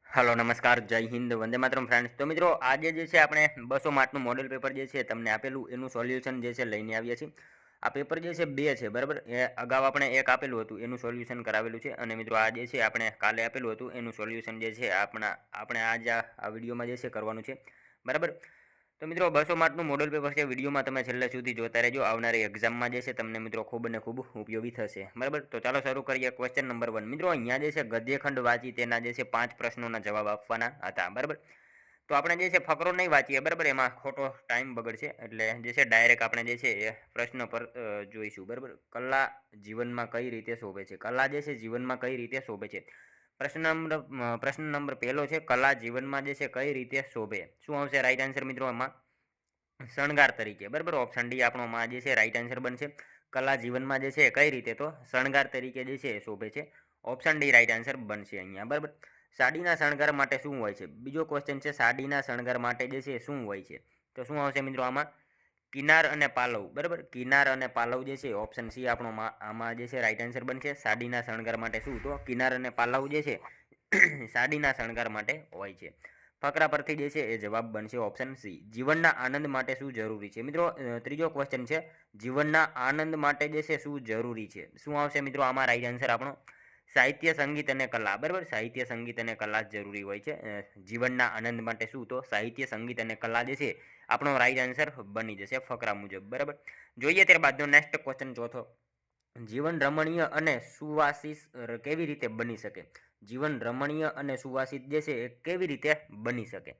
Hello नमस्कार जय Hind Vande Mataram friends. तो मित्रों आज जे છે આપણે 200 માર્કનું મોડેલ પેપર જે છે તમને આપેલું એનું સોલ્યુશન જે છે લઈને આવ્યા છીએ। આ પેપર જે છે બે છે બરાબર। એ અગાઉ આપણે એક આપેલું હતું એનું સોલ્યુશન કરાવેલું છે અને મિત્રો આ જે છે આપણે કાલે આપેલું હતું એનું સોલ્યુશન જે છે આપણે આજ આ વિડીયોમાં જે છે કરવાનું છે બરાબર। તો મિત્રો 200 માર્કનું મોડેલ પેપર છે। વિડીયોમાં તમે છેલ્લે સુધી જોતા રહેજો। આવનારી એક્ઝામમાં જે છે તમને મિત્રો ખૂબ ને ખૂબ ઉપયોગી થશે બરાબર। તો ચાલો શરૂ કરીએ। ક્વેશ્ચન નંબર 1 મિત્રો અહીંયા જે છે ગદ્યખંડ વાંચી તેના જે છે 5 પ્રશ્નોના જવાબ આપવાના હતા બરાબર। તો આપણે જે છે ફકરો નહીં વાંચીએ બરાબર, એમાં ખોટો ટાઈમ બગડશે એટલે જે છે ડાયરેક્ટ આપણે જે છે એ પ્રશ્ન પર જોઈશું બરાબર। કલા જીવનમાં કઈ રીતે શોભે છે? કલા જે છે જીવનમાં કઈ રીતે શોભે છે? પ્રશ્ન નંબર પહેલો છે કલા જીવનમાં જે છે કઈ રીતે શોભે? શું આવશે રાઈટ આન્સર મિત્રો આમાં? શણગાર તરીકે બરાબર। ઓપ્શન ડી આપણો માં જે છે રાઈટ આન્સર બનશે। કલા જીવનમાં જે છે કઈ રીતે? તો શણગાર તરીકે જે છે શોભે છે। ઓપ્શન ડી રાઈટ આન્સર બનશે અહીંયા બરાબર। સાડીના શણગાર માટે શું હોય છે? બીજો ક્વેશ્ચન છે સાડીના શણગાર માટે જે છે શું હોય છે? તો શું આવશે મિત્રો આમાં? કિનાર અને પાલવ બરાબર। કિનાર અને પાલવ જે છે ઓપ્શન સી આપણો આમાં જે છે રાઈટ આન્સર બનશે। સાડીના શણગાર માટે શું? તો કિનાર અને પાલવ જે છે સાડીના શણગાર માટે હોય છે। ફકરા પરથી જે છે એ જવાબ બનશે ઓપ્શન સી। જીવનના આનંદ માટે શું જરૂરી છે? મિત્રો ત્રીજો ક્વેશ્ચન છે જીવનના આનંદ માટે જે છે શું જરૂરી છે? શું આવશે મિત્રો આમાં રાઈટ આન્સર આપણો? સાહિત્ય સંગીત અને કલા બરાબર। સાહિત્ય સંગીત અને કલા જરૂરી હોય છે જીવનના આનંદ માટે શું? તો સાહિત્ય સંગીત અને કલા જે છે આપણો રાઈટ આન્સર બની જશે ફકરા મુજબ બરાબર। જોઈએ ત્યારબાદનો નેક્સ્ટ ક્વેશ્ચન ચોથો, જીવન રમણીય અને સુવાસિત કેવી રીતે બની શકે? જીવન રમણીય અને સુવાસિત જે છે એ કેવી રીતે બની શકે?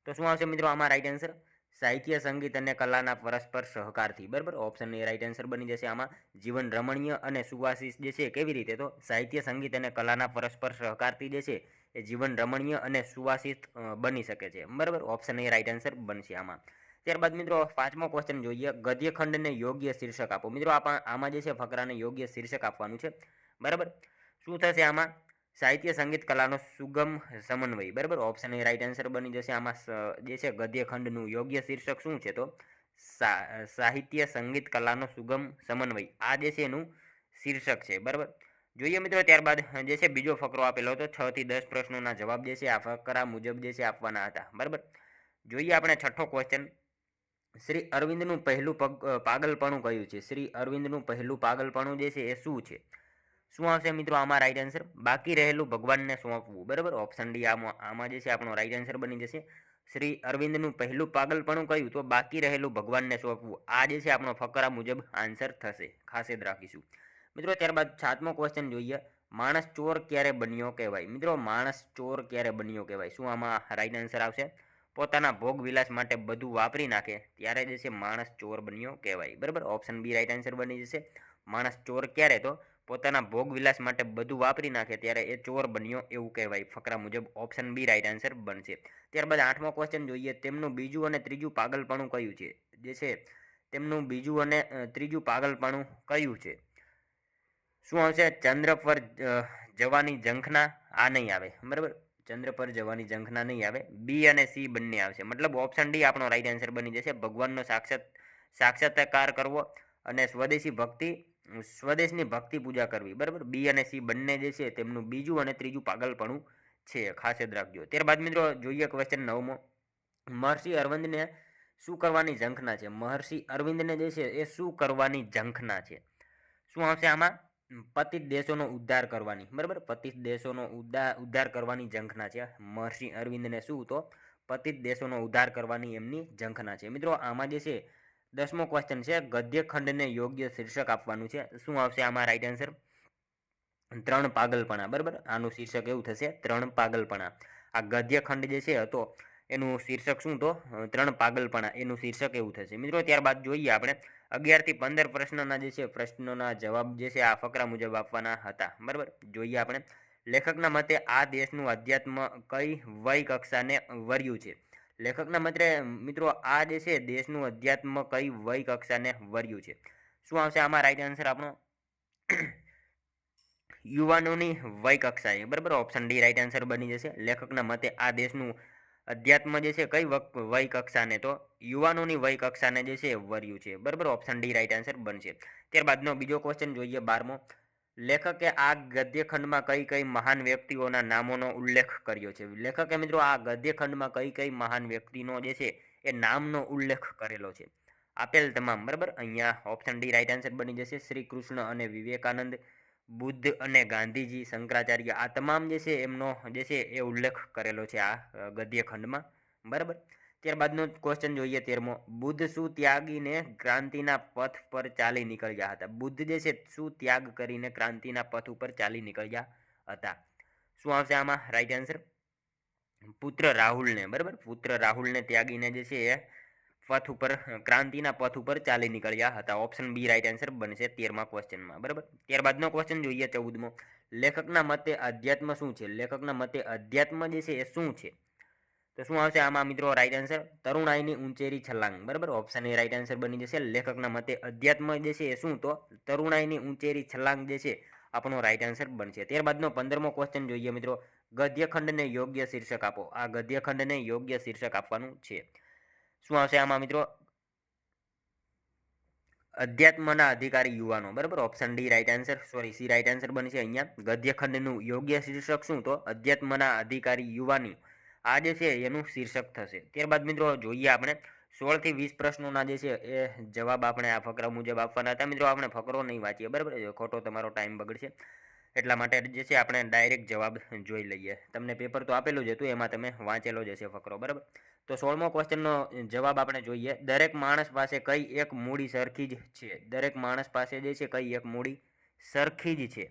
તો શું આવશે મિત્રો આમાં રાઈટ આન્સર? સાહિત્ય સંગીત અને કલાના પરસ્પર સહકારથી બરાબર। ઓપ્શન એ રાઈટ આન્સર બની જશે આમાં। જીવન રમણીય અને સુવાસિત જે છે કેવી રીતે? તો સાહિત્ય સંગીત અને કલાના પરસ્પર સહકારથી જે છે એ જીવન રમણીય અને સુવાસિત બની શકે છે બરાબર। ઓપ્શન એ રાઈટ આન્સર બનશે આમાં। ત્યારબાદ મિત્રો પાંચમો ક્વેશ્ચન જોઈએ, ગદ્યખંડને યોગ્ય શીર્ષક આપો। મિત્રો આમાં જે છે ફકરાને યોગ્ય શીર્ષક આપવાનું છે બરાબર। શું થશે આમાં? સાહિત્ય સંગીત કલાનો સુગમ સમન્વય બરાબર। ઓપ્શન એ રાઈટ આન્સર બની જશે આમાં। જે છે ગદ્યખંડનું યોગ્ય શીર્ષક શું છે? તો સાહિત્ય સંગીત કલાનો સુગમ સમન્વય આ જે છે એનું શીર્ષક છે બરાબર। જોઈએ મિત્રો ત્યારબાદ જે છે બીજો ફકરો આપેલો હતો 6 થી 10 પ્રશ્નોના જવાબ જે છે આ ફકરા મુજબ જે છે આપવાના હતા બરાબર। જોઈએ આપણે છઠ્ઠો ક્વેશ્ચન, શ્રી અરવિંદનું પહેલું પાગલપણું કયું છે? શ્રી અરવિંદનું પહેલું પાગલપણું જે છે એ શું છે? શું આવશે મિત્રો આમાં રાઈટ આન્સર? બાકી રહેલું ભગવાનને સોંપવું બરાબર। ઓપ્શન ડી આમાં જે છે આપણો રાઈટ આન્સર બની જશે। શ્રી અરવિંદનું પહેલું પાગલપણું કયું? તો બાકી રહેલું ભગવાનને સોંપવું આ જે છે આપણો ફકરા મુજબ આન્સર થશે, ખાસ યાદ રાખીશું મિત્રો। ત્યારબાદ સાતમો ક્વેશ્ચન જોઈએ, માણસ ચોર ક્યારે બન્યો કહેવાય? મિત્રો માણસ ચોર ક્યારે બન્યો કહેવાય? શું આમાં રાઈટ આન્સર આવશે? પોતાના ભોગ વિલાસ માટે બધું વાપરી નાખે ત્યારે જે છે માણસ ચોર બન્યો કહેવાય બરાબર। ઓપ્શન બી રાઈટ આન્સર બની જશે। માણસ ચોર ક્યારે? તો પોતાના ભોગ વિલાસ માટે બધું વાપરી નાખે ત્યારે એ ચોર બન્યો એવું કહેવાય ફકરા મુજબ। ઓપ્શન બી રાઈટ આન્સર બનશે। ત્યારબાદ આઠમો ક્વેશ્ચન જોઈએ, તેમનું બીજું અને ત્રીજું પાગલપણું કયું છે? જે છે તેમનું બીજું અને ત્રીજું પાગલપણું કયું છે? શું આવશે? ચંદ્ર પર જવાની ઝંખના આ નહીં આવે બરાબર। ચંદ્ર પર જવાની ઝંખના નહીં આવે, બી અને સી બંને આવશે મતલબ ઓપ્શન ડી આપણો રાઈટ આન્સર બની જશે। ભગવાનનો સાક્ષાત્કાર કરવો અને સ્વદેશની ભક્તિ પૂજા કરવી બરાબર। બી અને સી બંને જે છે તેમનું બીજું અને ત્રીજું પાગલપણું છે, ખાસ યાદ રાખજો। ત્યારબાદ મિત્રો જોઈએ ક્વેશ્ચન નવમો, મહર્ષિ અરવિંદને શું કરવાની ઝંખના છે? મહર્ષિ અરવિંદને જે છે એ શું કરવાની ઝંખના છે? શું આવશે આમાં? પતિત દેશોનો ઉદ્ધાર કરવાની બરાબર। પતિત દેશોનો ઉદ્ધાર કરવાની ઝંખના છે મહર્ષિ અરવિંદને શું? તો પતિત દેશોનો ઉદ્ધાર કરવાની એમની ઝંખના છે મિત્રો। આમાં જે છે 10મો ક્વેશ્ચન છે, ગદ્યખંડને યોગ્ય શીર્ષક આપવાનું છે। શું આવશે આમાં રાઈટ આન્સર? ત્રણ પાગલપણા બરાબર। આનું શીર્ષક એવું થશે ત્રણ પાગલપણા। આ ગદ્યખંડ જે છે હતો એનું શીર્ષક શું? તો ત્રણ પાગલપણા એનું શીર્ષક એવું થશે મિત્રો। ત્યારબાદ જોઈએ આપણે 11 થી 15 પ્રશ્નના જે છે પ્રશ્નોના જવાબ જે છે આ ફકરા મુજબ આપવાના હતા બરાબર। જોઈએ આપણે, લેખકના મતે આ દેશનું અધ્યાત્મ કઈ વય કક્ષાને વર્યું છે? લેખકના મતે મિત્રો આ જે છે દેશનું અધ્યાત્મ કઈ વય કક્ષાને વર્યું છે? શું આવશે આમાં રાઈટ આન્સર આપણો? યુવાનોની વય કક્ષાએ બરાબર। ઓપ્શન ડી રાઈટ આન્સર બની જશે। લેખકના મતે આ દેશનું અધ્યાત્મ જે છે કઈ વય કક્ષાને? તો યુવાનોની વય કક્ષાને જે છે વર્યું છે બરાબર। ઓપ્શન ડી રાઈટ આન્સર બનશે। ત્યારબાદનો બીજો ક્વેશ્ચન જોઈએ 12મો, લેખકે આ ગદ્યખંડમાં કઈ કઈ મહાન વ્યક્તિઓના નામોનો ઉલ્લેખ કર્યો છે? લેખકે મિત્રો આ ગદ્યખંડમાં કઈ કઈ મહાન વ્યક્તિનો જે છે એ નામનો ઉલ્લેખ કરેલો છે? આપેલ તમામ, બરાબર. અહીંયા ઓપ્શન ડી રાઈટ આન્સર બની જશે. શ્રી કૃષ્ણ અને વિવેકાનંદ, બુદ્ધ અને ગાંધીજી, શંકરાચાર્ય, આ તમામ જે છે એમનો જે છે એ ઉલ્લેખ કરેલો છે આ ગદ્યખંડમાં, બરાબર. ત્યારબાદનો ક્વેશ્ચન જોઈએ 13મો. બુદ્ધ શું ત્યાગીને ક્રાંતિના પથ પર ચાલી નીકળ્યા હતા? બુદ્ધ જે છે શું ત્યાગ કરીને ક્રાંતિના પથ ઉપર ચાલી નીકળ્યા હતા? શું આવશે આમાં રાઈટ આન્સર? પુત્ર રાહુલને, બરાબર. પુત્ર રાહુલને ત્યાગીને જે છે એ પથ ઉપર, ક્રાંતિના પથ ઉપર ચાલી નીકળ્યા હતા. ઓપ્શન બી રાઈટ આન્સર બનશે 13મા ક્વેશ્ચનમાં, બરાબર. ત્યારબાદનો ક્વેશ્ચન જોઈએ 14મો. લેખકના મતે અધ્યાત્મ શું છે? લેખકના મતે અધ્યાત્મ જે છે એ શું છે? તો શું આવશે આમાં મિત્રો રાઈટ આન્સર? તરુણાઈની ઊંચેરી છલાંગ, બરાબર. ઓપ્શન એ રાઈટ આન્સર બની જશે. લેખકના મતે અધ્યાત્મ જે છે એ શું? તો તરુણાઈની ઊંચેરી છલાંગ જે છે આપણો રાઈટ આન્સર બનશે. ત્યારબાદનો 15મો ક્વેશ્ચન જોઈએ મિત્રો. ગદ્યખંડને યોગ્ય શીર્ષક આપો. આ ગદ્યખંડને યોગ્ય શીર્ષક આપવાનું છે. શું આવશે આમાં મિત્રો? અધ્યાત્મના અધિકારી યુવાનો, બરાબર. Option D right answer, sorry C right answer બનશે. અહીંયા ગદ્યખંડનું યોગ્ય શીર્ષક શું? તો અધ્યાત્મના અધિકારી યુવાની, આ જે છે એનું શીર્ષક થશે. ત્યારબાદ મિત્રો જોઈએ આપણે 16 થી 20 પ્રશ્નોના જે છે એ જવાબ આપણે આ ફકરા મુજબ આપવાના હતા. મિત્રો આપણે ફકરો નહીં વાંચીએ, બરાબર, ખોટો તમારો ટાઈમ બગડશે. એટલા માટે જે છે આપણે ડાયરેક્ટ જવાબ જોઈ લઈએ. તમને પેપર તો આપેલું જ હતું, એમાં તમે વાંચેલો જ હશે ફકરો, બરાબર. તો 16મો ક્વેશ્ચનનો જવાબ આપણે જોઈએ. દરેક માણસ પાસે કઈ એક મૂડી સરખી જ છે? દરેક માણસ પાસે જે છે કઈ એક મૂડી સરખી જ છે?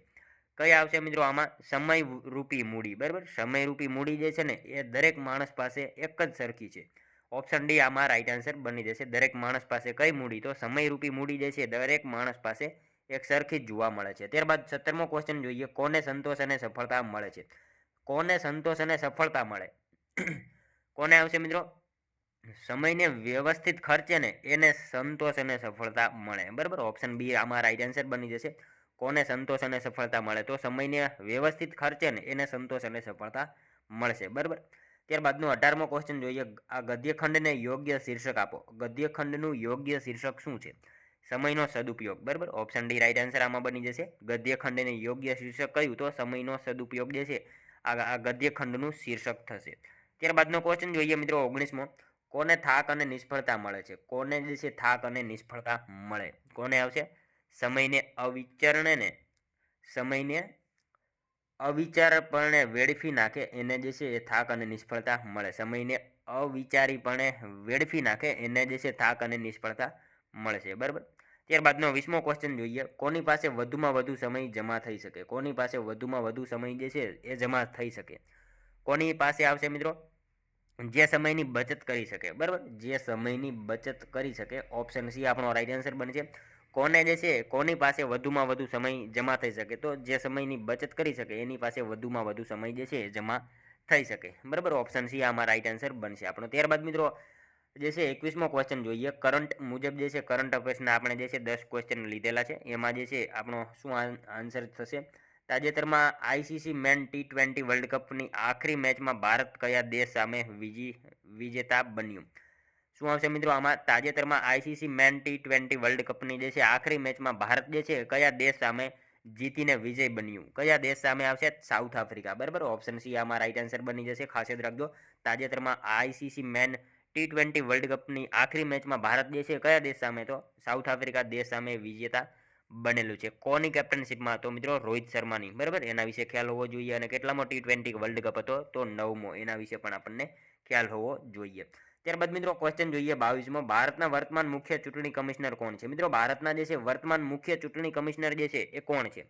કઈ આવશે મિત્રો આમાં? સમય રૂપી મૂડી, બરાબર. સમય રૂપી મૂડી જે છે ને એ દરેક માણસ પાસે એક જ સરખી છે. ઓપ્શન ડી આમાં રાઈટ આન્સર બની જશે. દરેક માણસ પાસે કઈ મૂડી? તો સમય રૂપી મૂડી જે છે દરેક માણસ પાસે એક સરખી જ જોવા મળે છે. ત્યારબાદ 17મો ક્વેશ્ચન જોઈએ. કોને સંતોષ અને સફળતા મળે છે? કોને સંતોષ અને સફળતા મળે? કોને આવશે મિત્રો? સમયને વ્યવસ્થિત ખર્ચે ને એને સંતોષ અને સફળતા મળે, બરાબર. ઓપ્શન બી આમાં રાઈટ આન્સર બની જશે. કોને સંતોષ અને સફળતા મળે? તો સમયને વ્યવસ્થિત ખર્ચે ને એને સંતોષ અને સફળતા મળશે, બરાબર. ત્યારબાદનો 18મો ક્વેશ્ચન જોઈએ. આ ગદ્યખંડને યોગ્ય શીર્ષક આપો. ગદ્યખંડનું યોગ્ય શીર્ષક શું છે? સમયનો સદુપયોગ, બરાબર. ઓપ્શન ડી રાઈટ આન્સર આમાં બની જશે. ગદ્યખંડને યોગ્ય શીર્ષક કયું? તો સમયનો સદુપયોગ જે છે આ ગદ્યખંડનું શીર્ષક થશે. ત્યારબાદનો ક્વેશ્ચન જોઈએ મિત્રો 19મો. કોને થાક અને નિષ્ફળતા મળે છે? કોને જે છે થાક અને નિષ્ફળતા મળે? કોને આવશે? સમયને અવિચારપણે વેડફી નાખે એને જે છે એ થાક અને નિષ્ફળતા મળે. સમયને અવિચારીપણે વેડફી નાખે એને જે છે થાક અને નિષ્ફળતા મળશે, બરાબર. ત્યારબાદનો 20મો ક્વેશ્ચન જોઈએ. કોની પાસે વધુમાં વધુ સમય જમા થઈ શકે? કોની પાસે વધુમાં વધુ સમય જે છે એ જમા થઈ શકે? કોની પાસે આવશે મિત્રો? જે સમયની બચત કરી શકે, બરાબર. જે સમયની બચત કરી શકે. ઓપ્શન સી આપણો રાઈટ આન્સર બનશે. કોને જે છે કોની પાસે વધુમાં વધુ સમય જમા થઈ શકે? તો જે સમયની બચત કરી શકે એની પાસે વધુમાં વધુ સમય જે છે એ જમા થઈ શકે, બરાબર. ઓપ્શન સી આમાં રાઈટ આન્સર બનશે આપણો. ત્યારબાદ મિત્રો જે છે 21મો ક્વેશ્ચન જોઈએ. કરંટ મુજબ જે છે કરંટ અફેર્સના આપણે જે છે 10 ક્વેશ્ચન લીધેલા છે. એમાં જે છે આપણો શું આન્સર થશે? તાજેતરમાં આઈસીસી મેન T20 વર્લ્ડ કપની આખરી મેચમાં ભારત કયા દેશ સામે વિજેતા બન્યું? શું આવશે મિત્રો આમાં? તાજેતરમાં આઈસીસી મેન T20 વર્લ્ડ કપની જે છે આખરી મેચમાં ભારત જે છે કયા દેશ સામે જીતીને વિજય બન્યું? કયા દેશ સામે આવશે? સાઉથ આફ્રિકા, બરાબર. ઓપ્શન સી આમાં રાઈટ આન્સર બની જશે. ખાસ યાદ રાખજો. તાજેતરમાં આઈસીસી મેન T20 વર્લ્ડ કપની આખરી મેચમાં ભારત જે છે કયા દેશ સામે? તો સાઉથ આફ્રિકા દેશ સામે વિજેતા બનેલું છે. કોની કેપ્ટનશીપમાં? તો મિત્રો રોહિત શર્માની, બરાબર. એના વિશે ખ્યાલ હોવો જોઈએ. અને કેટલામો T20 વર્લ્ડ કપ હતો? તો 9મો. એના વિશે પણ આપણને ખ્યાલ હોવો જોઈએ. ત્યારબાદ મિત્રો ક્વેશ્ચન જોઈએ 22મો. ભારતના વર્તમાન મુખ્ય ચૂંટણી કમિશનર કોણ છે? મિત્રો ભારતના જે છે વર્તમાન મુખ્ય ચૂંટણી કમિશનર જે છે એ કોણ છે?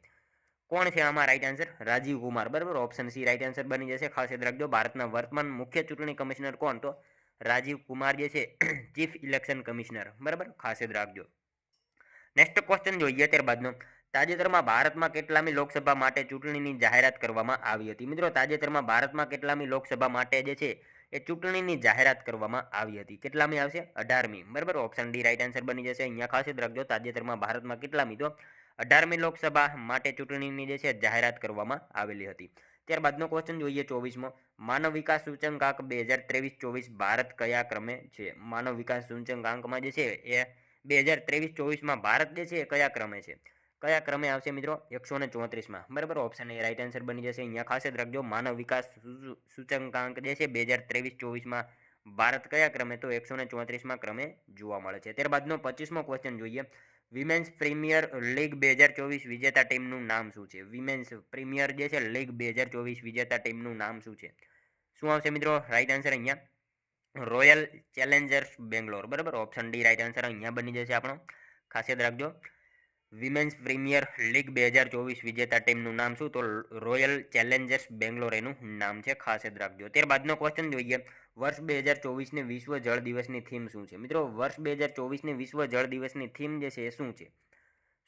કોણ છે આમાં રાઈટ આન્સર? રાજીવ કુમાર, બરાબર. ઓપ્શન સી રાઈટ આન્સર બની જશે. ખાસ યાદ રાખજો. ભારતના વર્તમાન મુખ્ય ચૂંટણી કમિશનર કોણ? તો રાજીવ કુમાર જે છે ચીફ ઇલેક્શન કમિશનર, બરાબર. ખાસ યાદ રાખજો. નેક્સ્ટ ક્વેશ્ચન જોઈએ ત્યારબાદનો. તાજેતરમાં ભારતમાં કેટલામી લોકસભા માટે ચૂંટણીની જાહેરાત કરવામાં આવી હતી? મિત્રો તાજેતરમાં ભારતમાં કેટલામી લોકસભા માટે જે છે એ ચૂંટણીની જાહેરાત કરવામાં આવી હતી? કેટલામી આવશે? 18મી, બરાબર. ઓપ્શન ડી રાઈટ આન્સર બની જશે. અહીંયા ખાસ યાદ રાખજો. તાજેતરમાં ભારતમાં કેટલામી? તો 18મી લોકસભા માટે ચૂંટણીની જે છે જાહેરાત કરવામાં આવેલી હતી. ત્યારબાદનો ક્વેશ્ચન જોઈએ 24મો. માનવ વિકાસ સૂચકાંક 2023-24 ભારત કયા ક્રમે છે? માનવ વિકાસ સૂચકાંકમાં જે છે એ 2023-24માં ભારત જે છે એ કયા ક્રમે છે? કયા ક્રમે આવશે મિત્રો? 134માં, બરાબર. ઓપ્શન એ રાઈટ આન્સર બની જશે. અહીંયા ખાસ યાદ રાખજો, માનવ વિકાસ સૂચકાંક જે છે 2023-24માં ભારત કયા ક્રમે? તો 134માં ક્રમે જોવા મળે છે. ત્યારબાદનો 25મો ક્વેશ્ચન જોઈએ. વિમેન્સ પ્રીમિયર લીગ 2024 વિજેતા ટીમનું નામ શું છે? વિમેન્સ પ્રીમિયર જે છે લીગ 2024 વિજેતા ટીમનું નામ શું છે? શું આવશે મિત્રો રાઈટ આન્સર અહીંયા? રોયલ ચેલેન્જર્સ બેંગ્લોર, બરાબર. ઓપ્શન ડી રાઈટ આન્સર અહીંયા બની જશે આપણો. ખાસ યાદ રાખજો, વિમેન્સ પ્રીમિયર લીગ 2024 વિજેતા ટીમનું નામ શું? તો રોયલ ચેલેન્જર્સ બેંગ્લોર એનું નામ છે. ખાસ યાદ રાખજો. ત્યારબાદનો ક્વેશ્ચન જોઈએ. વર્ષ 2024ની વિશ્વ જળ દિવસની થીમ શું છે? મિત્રો વર્ષ 2024ની વિશ્વ જળ દિવસની થીમ જે છે એ શું છે?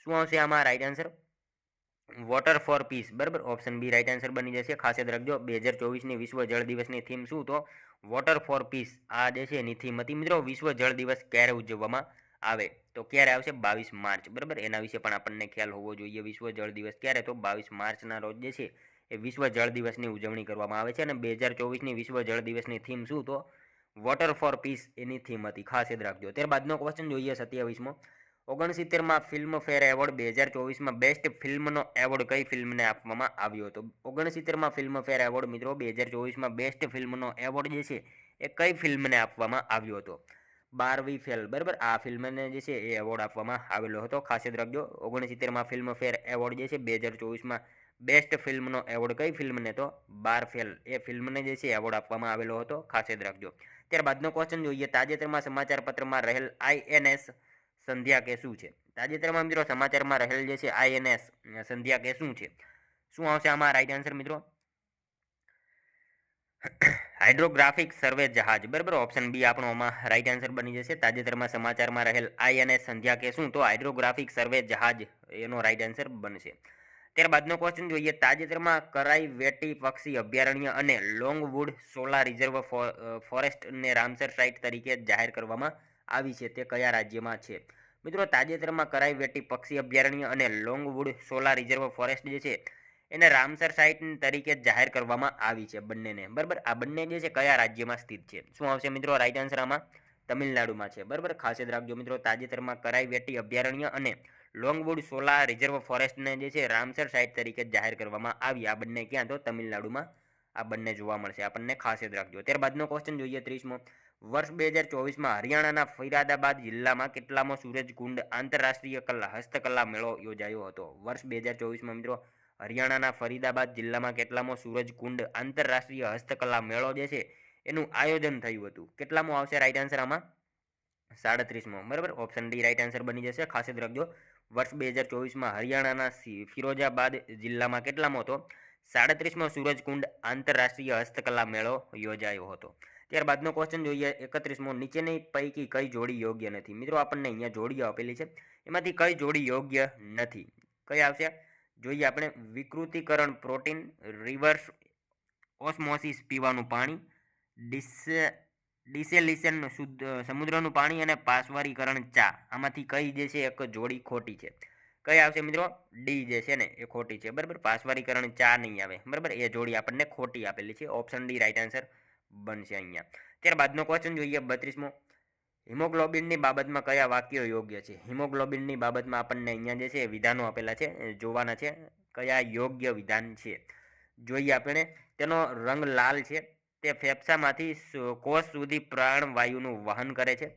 શું આવશે આમાં right answer? Water for peace, બરાબર. ઓપ્શન બી રાઈટ આન્સર બની જશે. ખાસ યાદ રાખજો, 2024ની વિશ્વ જળ દિવસની થીમ શું? તો વોટર ફોર પીસ આ જે છે એની થીમ હતી. મિત્રો વિશ્વ જળ દિવસ ક્યારે ઉજવવામાં આવે? તો ક્યારે આવશે? 22 માર્ચ, બરાબર. એના વિશે પણ આપણને ખ્યાલ હોવો જોઈએ. વિશ્વ જળ દિવસ ક્યારે? તો 22 માર્ચના રોજ જે છે એ વિશ્વ જળ દિવસની ઉજવણી કરવામાં આવે છે. અને 2024ની વિશ્વ જળ દિવસની થીમ શું? તો વોટર ફોર પીસ એની થીમ હતી. ખાસ યાદ રાખજો. ત્યારબાદનો ક્વેશ્ચન જોઈએ 27મો. 69માં ફિલ્મફેર એવોર્ડ 2024માં બેસ્ટ ફિલ્મનો એવોર્ડ કઈ ફિલ્મને આપવામાં આવ્યો હતો? 69માં ફિલ્મફેર એવોર્ડ મિત્રો 2024માં બેસ્ટ ફિલ્મનો એવોર્ડ જે છે એ કઈ ફિલ્મને આપવામાં આવ્યો હતો? બારવી ફેલ, બરાબર. આ ફિલ્મને જે છે એ એવોર્ડ આપવામાં આવેલો હતો. ખાસ યાદ રાખજો, 69માં ફિલ્મફેર એવોર્ડ જે છે 2024માં બેસ્ટ ફિલ્મનો એવોર્ડ કઈ ફિલ્મને? તો બાર ફેલ એ ફિલ્મને જે છે એવોર્ડ આપવામાં આવેલો હતો. ખાસ યાદ રાખજો. ત્યારબાદનો ક્વેશ્ચન જોઈએ. તાજેતરમાં સમાચાર પત્રમાં રહેલ INS સંધ્યા કે શું છે? તાજેતરમાં મિત્રો સમાચારમાં રહેલ જે છે INS સંધ્યા કે શું છે? શું આવશે આમાં રાઈટ આન્સર મિત્રો? હાઇડ્રોગ્રાફિક સર્વે જહાજ, બરાબર. ઓપ્શન બી આપણો આમાં રાઈટ આન્સર બની જશે. તાજેતરમાં સમાચારમાં રહેલ INS સંધ્યા કે શું? તો હાઇડ્રોગ્રાફિક સર્વે જહાજ એનો રાઈટ આન્સર બનશે. ત્યારબાદનો ક્વેશ્ચન જોઈએ. તાજેતરમાં કરાઈ વેટી પક્ષી અભયારણ્ય અને લોંગવુડ સોલા રિઝર્વ ફોરેસ્ટને રામસર સાઇટ તરીકે જાહેર કરવામાં આવી છે તે કયા રાજ્યમાં છે? મિત્રો તાજેતરમાં કરાઈ વેટી પક્ષી અભયારણ્ય અને લોંગવુડ સોલા રિઝર્વ ફોરેસ્ટ જે છે એને રામસર સાઇટ તરીકે જાહેર કરવામાં આવી છે બંનેને, બરાબર. આ બંને જે છે કયા રાજ્યમાં સ્થિત છે? શું આવશે મિત્રો રાઈટ આન્સર આમાં? તમિલનાડુમાં છે, બરાબર. ખાસ યાદ રાખજો મિત્રો, તાજેતરમાં કરાઈ વેટી અભયારણ્ય અને લોંગવુડ સોલા રિઝર્વ ફોરેસ્ટને જે છે રામસર સાઇટ તરીકે જાહેર કરવામાં આવી. આ બંને ક્યાં? તો તમિલનાડુમાં આ બંને જોવા મળશે આપણને. ખાસ યાદ રાખજો. ત્યારબાદનો ક્વેશ્ચન જોઈએ 30મો. વર્ષ 2024માં હરિયાણાના ફરીદાબાદ જિલ્લામાં કેટલામો સૂરજકુંડ આંતરરાષ્ટ્રીય હસ્તકલા મેળો યોજાયો હતો? વર્ષ 2024માં મિત્રો હરિયાણાના ફરીદાબાદ જિલ્લામાં કેટલામો સૂરજકુંડ આંતરરાષ્ટ્રીય હસ્તકલા મેળો જે છે એનું આયોજન થયું હતું? કેટલામો આવશે રાઈટ આન્સર આમાં? 37મો, બરાબર. ઓપ્શન ડી રાઈટ આન્સર બની જશે. ખાસ યાદ રાખજો, વર્ષ 2024માં હરિયાણાના ફિરોજાબાદ જિલ્લામાં કેટલામો હતો? 37મો સૂરજકુંડ આંતરરાષ્ટ્રીય હસ્તકલા મેળો યોજાયો હતો. ત્યારબાદનો ક્વેશ્ચન જોઈએ 31મો. નીચેની પૈકી કઈ જોડી યોગ્ય નથી? મિત્રો આપણને અહીંયા જોડીઓ આપેલી છે, એમાંથી કઈ જોડી યોગ્ય નથી? કઈ આવશે જોઈએ આપણે? વિકૃતિકરણ પ્રોટીન, રિવર્સ ઓસ્મોસિસ પીવાનું પાણી, ડિસેલિશન શુદ્ધ સમુદ્રનું પાણી અને પાશ્વરીકરણ ચા. આમાંથી કઈ જે છે એક જોડી ખોટી છે? કઈ આવશે મિત્રો? ડી જે છે ને એ ખોટી છે, બરાબર. પાશ્વરીકરણ ચા નહીં આવે, બરાબર. એ જોડી આપણને ખોટી આપેલી છે. ઓપ્શન ડી રાઈટ આન્સર બનશે અહીંયા. ત્યારબાદનો ક્વેશ્ચન જોઈએ 32મો. હિમોગ્લોબિનની બાબતમાં કયા વાક્યો યોગ્ય છે? હિમોગ્લોબિનની બાબતમાં આપણને અહીંયા જે છે વિધાનો આપેલા છે, જોવાના છે. કયા યોગ્ય વિધાન છે જોઈએ આપણે. તેનો રંગ લાલ છે, તે ફેફસામાંથી કોષ સુધી પ્રાણવાયુનું વહન કરે છે,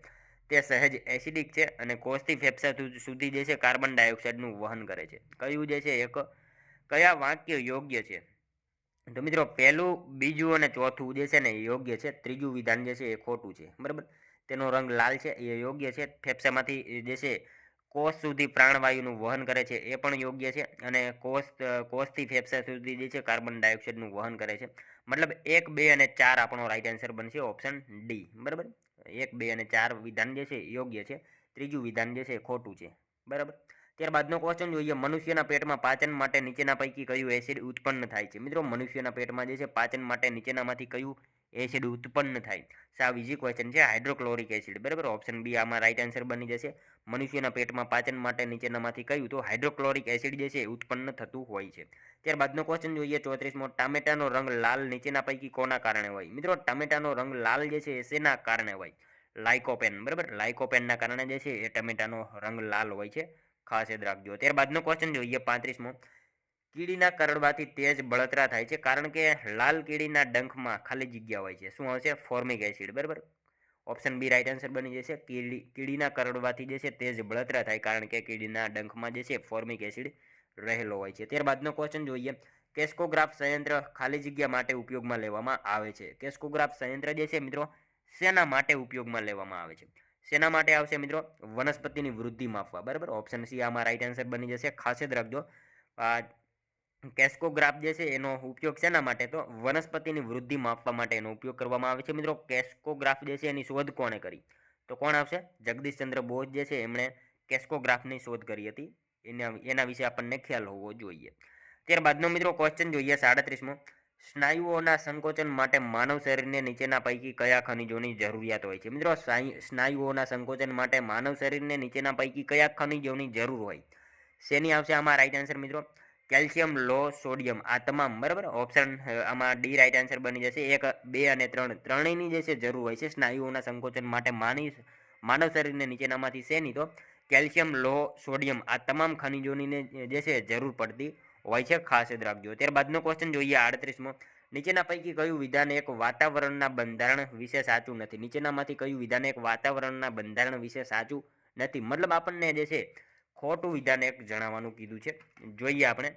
તે સહેજ એસિડિક છે અને કોષથી ફેફસા સુધી જે છે કાર્બન ડાયોક્સાઇડનું વહન કરે છે. કયું જે છે એક કયા વાક્ય યોગ્ય છે? તો મિત્રો પહેલું, બીજું અને ચોથું જે છે ને એ યોગ્ય છે. ત્રીજું વિધાન જે છે એ ખોટું છે, બરાબર. તેનો રંગ લાલ છે એ યોગ્ય છે. ફેફસામાંથી જે છે કોષ સુધી પ્રાણવાયુનું વહન કરે છે એ પણ યોગ્ય છે. અને કોષથી ફેફસા સુધી જે છે કાર્બન ડાયોક્સાઇડનું વહન કરે છે. મતલબ 1, 2 અને 4 આપણો રાઈટ આન્સર બનશે. ઓપ્શન ડી, બરાબર. 1, 2 અને 4 વિધાન જે છે યોગ્ય છે. ત્રીજું વિધાન જે છે ખોટું છે, બરાબર. ત્યારબાદનો ક્વેશ્ચન જોઈએ. મનુષ્યના પેટમાં પાચન માટે નીચેના પૈકી કયું એસિડ ઉત્પન્ન થાય છે? મિત્રો મનુષ્યના પેટમાં જે છે પાચન માટે નીચેનામાંથી કયું એસિડ ઉત્પન્ન થાય? સાવ ઇઝી ક્વેશ્ચન છે. હાઇડ્રોક્લોરિક એસિડ, બરાબર. ઓપ્શન બી આમાં રાઈટ આન્સર બની જશે. મનુષ્યના પેટમાં પાચન માટે નીચેનામાંથી કયું? તો હાઇડ્રોક્લોરિક એસિડ જે છે ઉત્પન્ન થતું હોય છે. ત્યારબાદનો ક્વેશ્ચન જોઈએ 34મો. ટામેટાનો રંગ લાલ નીચેના પૈકી કોના કારણે હોય? મિત્રો ટામેટાનો રંગ લાલ જે છે એ શેના કારણે હોય? લાઇકોપેન, બરાબર. લાઇકોપેનના કારણે જે છે એ ટમેટાનો રંગ લાલ હોય છે. ખાસ યાદ રાખજો. ત્યારબાદનો ક્વેશ્ચન જોઈએ 35મો. કીડીના કરડવાથી તેજ બળતરા થાય છે કારણ કે લાલ કીડીના ડંખમાં ખાલી જગ્યા હોય છે. શું આવશે? Formic acid. બરાબર, ઓપ્શન બી રાઈટ આન્સર બની જશે. કીડીના કરડવાથી જે છે તેજ બળતરા થાય કારણ કે કીડીના ડંખમાં જે છે ફોર્મિક એસિડ રહેલો હોય છે. ત્યારબાદનો ક્વેશ્ચન જોઈએ. કેસ્કોગ્રાફ સંયંત્ર ખાલી જગ્યા માટે ઉપયોગમાં લેવામાં આવે છે. કેસ્કોગ્રાફ સંયંત્ર જે છે મિત્રો શેના માટે ઉપયોગમાં લેવામાં આવે છે? શેના માટે આવશે મિત્રો? વનસ્પતિની વૃદ્ધિ માપવા. બરાબર, ઓપ્શન સી આમાં રાઈટ આન્સર બની જશે. ખાસ યાદ રાખજો. કેસ્કોગ્રાફ જે છે એનો ઉપયોગ શેના માટે? તો વનસ્પતિની વૃદ્ધિ માપવા માટે એનો ઉપયોગ કરવામાં આવે છે મિત્રો. કેસ્કોગ્રાફ જે છે એની શોધ કોણે કરી? તો કોણ આવશે? જગદીશચંદ્ર બોઝ જે છે એમણે કેસ્કોગ્રાફની શોધ કરી હતી. એના વિશે આપણને ખ્યાલ હોવો જોઈએ. ત્યારબાદનો મિત્રો ક્વેશ્ચન જોઈએ 37મો. સ્નાયુઓના સંકોચન માટે માનવ શરીરને નીચેના પૈકી કયા ખનિજોની જરૂરિયાત હોય છે? મિત્રો સ્નાયુઓના સંકોચન માટે માનવ શરીરને નીચેના પૈકી કયા ખનિજોની જરૂર હોય? શેની આવશે આમાં રાઈટ આન્સર મિત્રો? કેલ્શિયમ, લો, સોડિયમ, આ તમામ. બરાબર, ઓપ્શન આમાં ડી રાઈટ આન્સર બની જશે. 1, 2 અને 3 ત્રણેયની જે છે જરૂર હોય છે સ્નાયુઓના સંકોચન માટે માનવ શરીરને નીચેનામાંથી શેની? તો કેલ્શિયમ, લો, સોડિયમ, આ તમામ ખનિજોની જે છે જરૂર પડતી હોય છે. ખાસ યાદ રાખજો. ત્યારબાદનો ક્વેશ્ચન જોઈએ 38મો. નીચેના પૈકી કયું વિધાન એક વાતાવરણના બંધારણ વિશે સાચું નથી? નીચેનામાંથી કયું વિધાન એક વાતાવરણના બંધારણ વિશે સાચું નથી? મતલબ આપણને જે છે ખોટું વિધાન એક જણાવવાનું કીધું છે. જોઈએ આપણે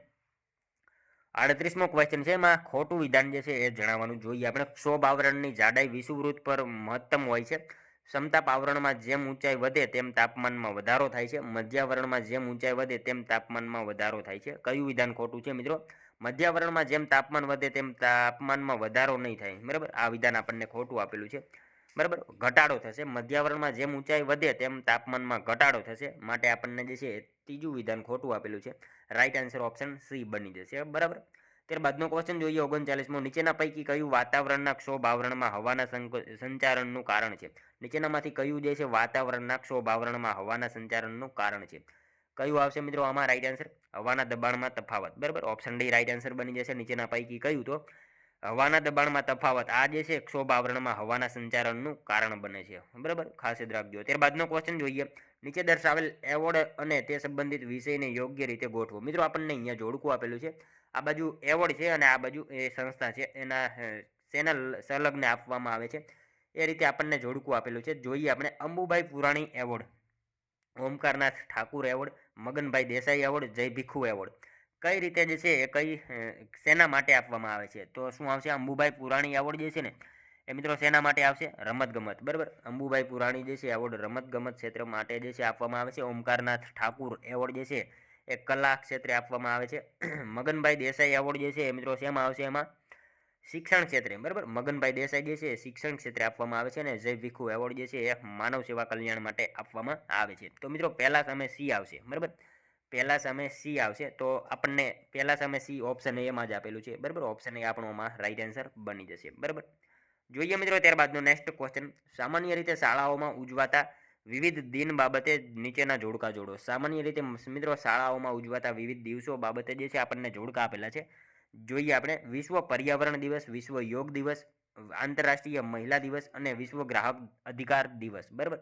38મો ક્વેશ્ચન છે, એમાં ખોટું વિધાન જે છે એ જણાવવાનું જોઈએ આપણે. ક્ષોભ આવરણની જાડાઈ વિષુવવૃત્ત પર મહત્તમ હોય છે. સમતાપ આવરણમાં જેમ ઊંચાઈ વધે તેમ તાપમાનમાં વધારો થાય છે. મધ્યાવરણમાં જેમ ઊંચાઈ વધે તેમ તાપમાનમાં વધારો થાય છે. કયું વિધાન ખોટું છે મિત્રો? મધ્યાવરણમાં જેમ તાપમાન વધે તેમ તાપમાનમાં વધારો નહીં થાય. બરાબર, આ વિધાન આપણને ખોટું આપેલું છે. બરાબર, ઘટાડો થશે. મધ્યાવરણમાં જેમ ઊંચાઈ વધે તેમ તાપમાનમાં ઘટાડો થશે. માટે આપણને જે છે ત્રીજું વિધાન ખોટું આપેલું છે. રાઈટ આન્સર ઓપ્શન સી બની જશે. બરાબર, ત્યારબાદનો ક્વેશ્ચન જોઈએ 39મો. નીચેના પૈકી કયું વાતાવરણના ક્ષોભ આવરણમાં હવાના સંચારણનું કારણ છે? નીચેનામાંથી કયું જે છે વાતાવરણના ક્ષોભ આવરણમાં હવાના સંચારણનું કારણ છે? કયું આવશે મિત્રો આમાં રાઈટ આન્સર? હવાના દબાણમાં તફાવત. બરાબર, ઓપ્શન ડી રાઈટ આન્સર બની જશે. નીચેના પૈકી કયું? તો હવાના દબાણમાં તફાવત આ જે છે ક્ષોભ આવરણમાં હવાના સંચારણનું કારણ બને છે. બરાબર, ખાસ યાદ રાખજો. ત્યારબાદનો ક્વેશ્ચન જોઈએ. નીચે દર્શાવેલ એવોર્ડ અને તે સંબંધિત વિષયને યોગ્ય રીતે ગોઠવો. મિત્રો આપણને અહીંયા જોડકું આપેલું છે. આ બાજુ એવોર્ડ છે અને આ બાજુ એ સંસ્થા છે, એના ચેનલ સંલગ્ન આપવામાં આવે છે. એ રીતે આપણને જોડકું આપેલું છે. જોઈએ આપણે. Ambubhai Purani award, Omkarnath Thakur award, Maganbhai Desai award, Jay Bhikhu award. કઈ રીતે જે છે એ કઈ શેના માટે આપવામાં આવે છે? તો શું આવશે? અંબુભાઈ પુરાણી એવોર્ડ જે છે ને એ મિત્રો શેના માટે આવશે? રમતગમત. બરાબર, અંબુભાઈ પુરાણી જે છે એવોર્ડ રમતગમત ક્ષેત્ર માટે જે છે આપવામાં આવે છે. ઓમકારનાથ ઠાકુર એવોર્ડ જે છે એ કલા ક્ષેત્રે આપવામાં આવે છે. મગનભાઈ દેસાઈ એવોર્ડ જે છે મિત્રો શેમાં આવશે? એમાં શિક્ષણ ક્ષેત્રે. બરાબર, મગનભાઈ દેસાઈ જે છે શિક્ષણ ક્ષેત્રે આપવામાં આવે છે. અને જય ભીખુ એવોર્ડ જે છે એ માનવ સેવા કલ્યાણ માટે આપવામાં આવે છે. તો મિત્રો પહેલા સામે સી આવશે. બરાબર, પહેલા સામે સી આવશે. તો આપણને પહેલા સામે સી ઓપ્શન એમાં જ આપેલું છે. બરાબર, ઓપ્શન એ આપણોમાં રાઈટ આન્સર બની જશે. બરાબર, જોઈએ મિત્રો ત્યારબાદનો નેક્સ્ટ ક્વેશ્ચન. સામાન્ય રીતે શાળાઓમાં ઉજવાતા વિવિધ દિન બાબતે નીચેના જોડકા જોડો. સામાન્ય રીતે મિત્રો શાળાઓમાં ઉજવાતા વિવિધ દિવસો બાબતે જે છે આપણને જોડકા આપેલા છે. જોઈએ આપણે. વિશ્વ પર્યાવરણ દિવસ, વિશ્વ યોગ દિવસ, આંતરરાષ્ટ્રીય મહિલા દિવસ અને વિશ્વ ગ્રાહક અધિકાર દિવસ. બરાબર,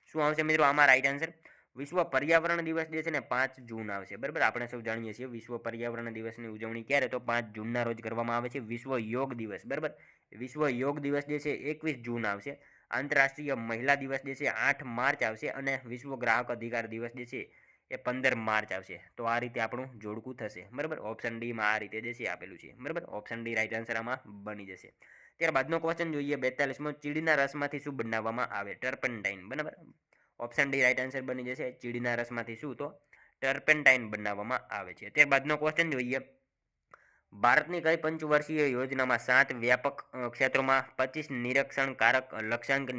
શું આવશે મિત્રો આમાં રાઈટ આન્સર? વિશ્વ પર્યાવરણ દિવસ જે છે ને 5 જૂન આવશે. બરાબર, આપણે સૌ જાણીએ છીએ વિશ્વ પર્યાવરણ દિવસની ઉજવણી ક્યારે? તો 5 જૂનના રોજ કરવામાં આવે છે. વિશ્વ યોગ દિવસ. બરાબર, વિશ્વ યોગ દિવસ જે છે 21 જૂન આવશે. આંતરરાષ્ટ્રીય મહિલા દિવસ જે છે 8 માર્ચ આવશે. અને વિશ્વ ગ્રાહક અધિકાર દિવસ જે છે એ 15 માર્ચ આવશે. તો આ રીતે આપણું જોડકું થશે. બરાબર, ઓપ્શન ડી માં આ રીતે જે છે આપેલું છે. બરાબર, ઓપ્શન ડી રાઈટ આન્સર આમાં બની જશે. ત્યારબાદનો ક્વેશ્ચન જોઈએ 42મો. ચીડીના રસમાંથી શું બનાવવામાં આવે? ટર્પેન્ટાઇન. બરાબર, ઓપ્શન ડી રાઈટ આન્સર બની જશે. ચીડીના રસમાંથી શું? તો ટર્પેન્ટાઇન બનાવવામાં આવે છે. ત્યારબાદનો ક્વેશ્ચન જોઈએ. ભારતની કઈ પંચવર્ષીય યોજનામાં 7 વ્યાપક ક્ષેત્રોમાં 25 નિરીક્ષણકારક લક્ષ્યાંક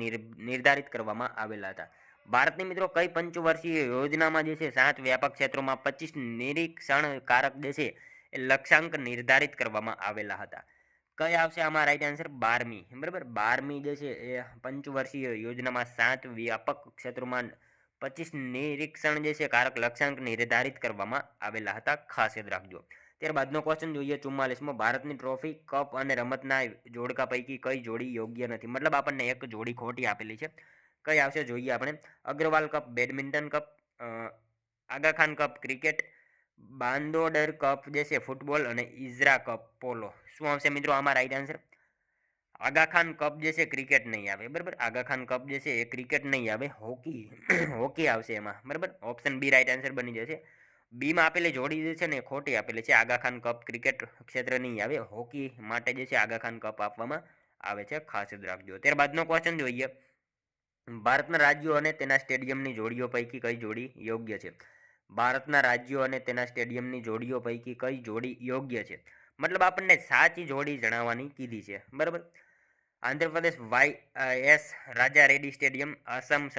નિર્ધારિત કરવામાં આવેલા હતા? ભારતની મિત્રો કઈ પંચવર્ષીય યોજનામાં જે છે 7 વ્યાપક ક્ષેત્રોમાં 25 નિરીક્ષણકારક જે છે એ લક્ષ્યાંક નિર્ધારિત કરવામાં આવેલા હતા? કઈ આવશે આમાં રાઈટ આન્સર? 12મી. બરાબર, 12મી જે છે એ પંચવર્ષીય યોજનામાં 7 વ્યાપક ક્ષેત્રોમાં 25 નિરીક્ષણ જે છે કારક લક્ષ્યાંક નિર્ધારિત કરવામાં આવેલા હતા. ખાસ યાદ રાખજો. ત્યારબાદનો ક્વેશ્ચન જોઈએ 44મો. ભારતની ટ્રોફી, કપ અને રમતના જોડકા પૈકી કઈ જોડી યોગ્ય નથી? મતલબ આપણને એક જોડી ખોટી આપેલી છે. કઈ આવશે જોઈએ આપણે. અગ્રવાલ કપ, બેડમિન્ટન કપ, આગા ખાન કપ ક્રિકેટ, બાંદોડર કપ જે છે ફૂટબોલ અને ઇઝરા કપ પોલો. શું આવશે મિત્રો આમાં રાઈટ આન્સર? આગા ખાન કપ જે છે ક્રિકેટ નહીં આવે, બરાબર. આગા ખાન કપ જે છે એ ક્રિકેટ નહીં આવે, હોકી હોકી આવશે એમાં, બરાબર. ઓપ્શન બી રાઈટ આન્સર બની જશે. બીમાં આપેલી જોડી જે છે ને ખોટી આપેલી છે. આગા ખાન કપ ક્રિકેટ ક્ષેત્ર નહીં આવે, હોકી માટે જે છે આગા ખાન કપ આપવામાં આવે છે, ખાસ યાદ રાખજો. ત્યારબાદનો ક્વેશ્ચન જોઈએ. ભારતના રાજ્યો અને તેના સ્ટેડિયમની જોડીઓ પૈકી કઈ જોડી યોગ્ય છે? ભારતના રાજ્યો અને તેના સ્ટેડિયમની જોડીઓ પૈકી કઈ જોડી યોગ્ય છે? મતલબ આપણને સાચી જોડી જણાવવાની કીધી છે, બરાબર. આંધ્રપ્રદેશ YS રાજા રેડ્ડી સ્ટેડિયમ, આસામ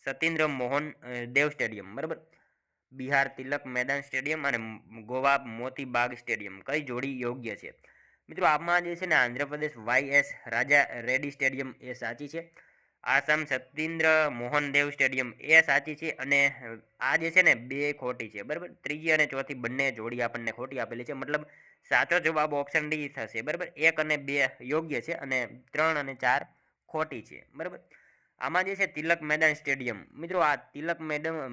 સતીન્દ્ર મોહન દેવ સ્ટેડિયમ, બરાબર. બિહાર તિલક મેદાન સ્ટેડિયમ અને ગોવા મોતી બાગ સ્ટેડિયમ, કઈ જોડી યોગ્ય છે? મિત્રો આમાં જે છે ને આંધ્રપ્રદેશ YS રાજા રેડ્ડી સ્ટેડિયમ એ સાચી છે. આસામ સતીન્દ્ર મોહન દેવ સ્ટેડિયમ એ સાચી છે. અને આ જે છે ને બે ખોટી છે, બરાબર. ત્રીજી અને ચોથી બંને જોડી આપણને ખોટી આપેલી છે. મતલબ સાચો જવાબ ઓપ્શન ડી થશે, બરાબર. 1 અને 2 યોગ્ય છે અને 3 અને 4 ખોટી છે, બરાબર. આમાં જે છે તિલક મેદાન સ્ટેડિયમ, મિત્રો આ તિલક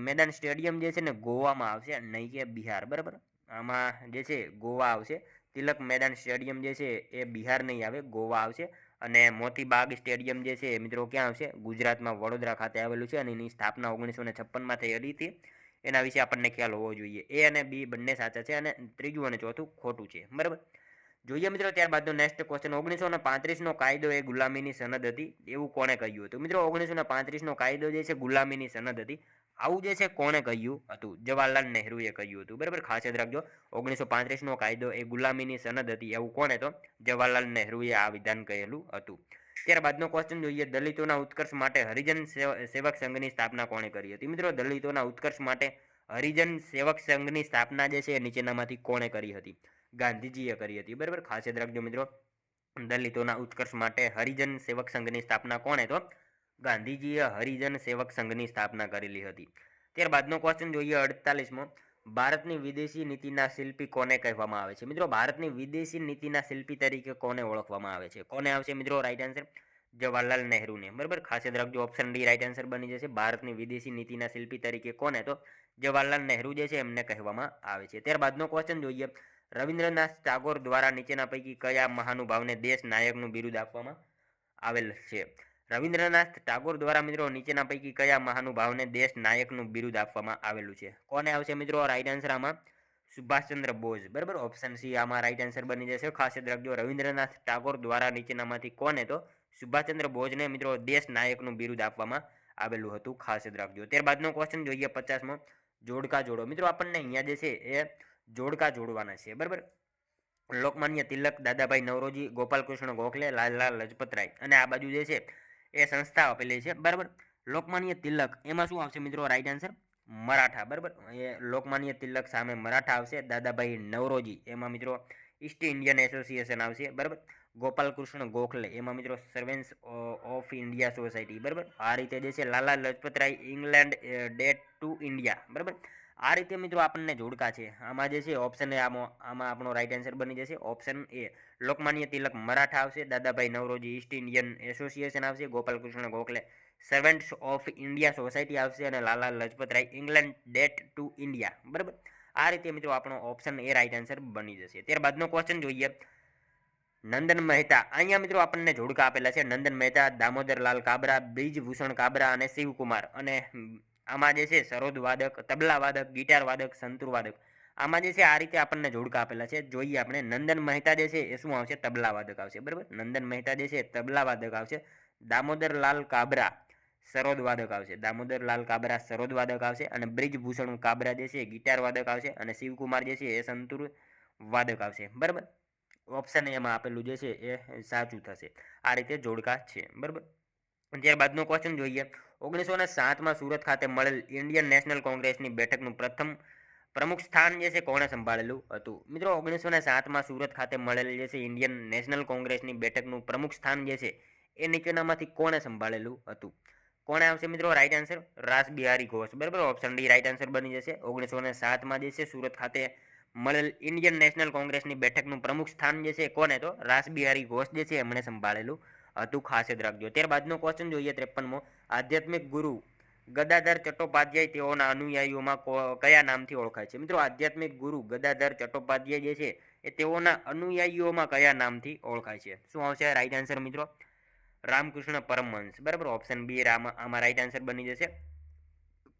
મેદાન સ્ટેડિયમ જે છે ને ગોવામાં આવશે, નહીં કે બિહાર, બરાબર. આમાં જે છે ગોવા આવશે. તિલક મેદાન સ્ટેડિયમ જે છે એ બિહાર નહીં આવે, ગોવા આવશે. અને મોતી બાગ સ્ટેડિયમ જે છે મિત્રો ક્યાં આવશે? ગુજરાતમાં વડોદરા ખાતે આવેલું છે અને એની સ્થાપના 1956માં થયેલી હતી. એના વિશે આપણને ખ્યાલ હોવો જોઈએ. એ અને બી બંને સાચા છે અને ત્રીજું અને ચોથું ખોટું છે, બરાબર. જોઈએ મિત્રો ત્યારબાદનો નેક્સ્ટ ક્વેશ્ચન. 1935નો કાયદો એ ગુલામીની સનદ હતી એવું કોણે કહ્યું હતું? મિત્રો 1935નો કાયદો જે છે ગુલામીની સનદ હતી, આવું જે છે કોણે કહ્યું હતું? જવાહરલાલ નહેરુએ કહ્યું હતું, બરાબર. ખાસ યાદ રાખજો, 1935નો કાયદો એ ગુલામીની સનદ હતી એવું કોણે? તો જવાહરલાલ નહેરુએ આ વિધાન કહેલું હતું. ત્યારબાદનો ક્વેશ્ચન જોઈએ. દલિતોના ઉત્કર્ષ માટે હરિજન સેવક સંઘની સ્થાપના કોણે કરી હતી? મિત્રો દલિતોના ઉત્કર્ષ માટે હરિજન સેવક સંઘની સ્થાપના જે છે નીચેનામાંથી કોણે કરી હતી? ગાંધીજીએ કરી હતી, બરાબર. ખાસ યાદ રાખજો મિત્રો, દલિતોના ઉત્કર્ષ માટે હરિજન સેવક સંઘની સ્થાપના કોણે? તો ગાંધીજીએ હરિજન સેવક સંઘની સ્થાપના કરેલી હતી. ત્યારબાદનો ક્વેશ્ચન જોઈએ 48મો. ભારતની વિદેશી નીતિના શિલ્પી કોને કહેવામાં આવે છે? મિત્રો ભારતની વિદેશી નીતિના શિલ્પી તરીકે કોને ઓળખવામાં આવે છે? કોને આવશે મિત્રો રાઈટ આન્સર? જવાહરલાલ નહેરુને, બરાબર. ખાસ યાદ રાખજો, ઓપ્શન ડી રાઈટ આન્સર બની જશે. ભારતની વિદેશી નીતિના શિલ્પી તરીકે કોને? તો જવાહરલાલ નહેરુ જે છે એમને કહેવામાં આવે છે. ત્યારબાદનો ક્વેશ્ચન જોઈએ. રવિન્દ્રનાથ ટાગોર દ્વારા નીચેના પૈકી કયા મહાનુભાવને દેશ નાયકનું બિરુદ આપવામાં આવેલ છે? રવિન્દ્રનાથ ટાગોર દ્વારા મિત્રો નીચેના પૈકી કયા મહાનુભાવને દેશ નાયકનું બિરુદ આપવામાં આવેલું છે? કોને આવશે મિત્રો રાઈટ આન્સર આમાં? સુભાષચંદ્ર બોઝ, બરાબર. ઓપ્શન સી આમાં રાઈટ આન્સર બની જશે. ખાસ યાદ રાખજો, રવિન્દ્રનાથ ટાગોર દ્વારા નીચેનામાંથી કોને? તો સુભાષચંદ્ર બોઝને મિત્રો દેશ નાયકનું બિરુદ આપવામાં આવેલું હતું, ખાસ યાદ રાખજો. ત્યારબાદનો ક્વેશ્ચન જોઈએ 50મો. જોડકા જોડો. મિત્રો આપણને અહીંયા જે છે એ જોડકા જોડવાના છે, બરાબર. લોકમાન્ય તિલક, દાદાભાઈ નવરોજી, ગોપાલકૃષ્ણ ગોખલે, લાલા લજપત રાય. અને આ બાજુ જે છે એ સંસ્થા આપેલી છે, બરાબર. લોકમાન્ય તિલક એમાં શું આવશે મિત્રો રાઈટ આન્સર? મરાઠા, બરાબર. એ લોકમાન્ય તિલક સામે મરાઠા આવશે. દાદાભાઈ નવરોજી એમાં મિત્રો ઈસ્ટ ઇન્ડિયન એસોસિએશન આવશે, બરાબર. ગોપાલકૃષ્ણ ગોખલે એમાં મિત્રો સર્વેન્ટ્સ ઓફ ઇન્ડિયા સોસાયટી, બરાબર. આ રીતે જે છે લાલા Lajpat Rai England debt to India, બરાબર. આ રીતે મિત્રો આપણને જોડકા છે. આમાં જે છે ઓપ્શન એ આમાં આપણો રાઈટ આન્સર બની જશે ઓપ્શન એ. લોકમાન્ય તિલક મરાઠા આવશે, Dadabhai Naoroji East Indian Association આવશે, Gopalkrishna Gokhale Servants of India Society આવશે અને Lala Lajpat Rai England debt to India, બરાબર. આ રીતે મિત્રો આપણો ઓપ્શન એ રાઈટ આન્સર બની જશે. ત્યારબાદનો ક્વેશ્ચન જોઈએ. નંદન મહેતા, અહીંયા મિત્રો આપણને જોડકા આપેલા છે. નંદન મહેતા, દામોદરલાલ કાબરા, બ્રિજભૂષણ કાબરા અને શિવકુમાર. અને આમાં જે છે સરોદ વાદક, તબલા વાદક, ગિટાર વાદક, સંતૂર વાદક. આમાં જે છે આ રીતે આપણને જોડકા આપેલા છે. જોઈએ આપણે. નંદન મહેતા જે છે એ શું આવશે? તબલા વાદક આવશે, બરાબર. નંદન મહેતા જે છે તબલા વાદક આવશે. દામોદરલાલ કાબરા સરોદ વાદક આવશે. દામોદરલાલ કાબરા સરોદ વાદક આવશે. અને બ્રિજભૂષણ કાબરા જે છે ગિટાર વાદક આવશે. અને શિવકુમાર જે છે એ સંતૂર વાદક આવશે, બરાબર. ઓપ્શન એમાં આપેલું જે છે એ સાચું થશે. આ રીતે જોડકા છે, બરાબર. ત્યારબાદનો ક્વેશ્ચન જોઈએ. 1907માં સુરત ખાતે મળેલ ઇન્ડિયન નેશનલ કોંગ્રેસની બેઠકનું પ્રથમ પ્રમુખ સ્થાન જે છે કોણે સંભાળેલું હતું? મિત્રો 1907માં સુરત ખાતે મળેલ જે છે ઇન્ડિયન નેશનલ કોંગ્રેસની બેઠકનું પ્રમુખ સ્થાન જે છે એ નીચેનામાંથી કોણે સંભાળેલું હતું? કોણે આવશે મિત્રો રાઈટ આન્સર? રાસ બિહારી ઘોષ, બરાબર. ઓપ્શન ડી રાઈટ આન્સર બની જશે. 1907માં જે છે સુરત ખાતે મળેલ ઇન્ડિયન નેશનલ કોંગ્રેસની બેઠકનું પ્રમુખ સ્થાન જે છે કોને? તો રાસ બિહારી ઘોષ જે છે એમણે સંભાળેલું હતું, ખાસ યાદ રાખજો. ત્યારબાદનો ક્વેશ્ચન જોઈએ 53મો. આધ્યાત્મિક ગુરુ ગદાધર ચટ્ટોપાધ્યાય તેઓના અનુયાયીઓમાં કયા નામથી ઓળખાય છે? મિત્રો આધ્યાત્મિક ગુરુ ગદાધર ચટ્ટોપાધ્યાય જે છે એ તેઓના અનુયાયીઓમાં કયા નામથી ઓળખાય છે? શું આવશે રાઈટ આન્સર મિત્રો? રામકૃષ્ણ પરમહંસ, બરાબર. ઓપ્શન બી આમાં રાઈટ આન્સર બની જશે.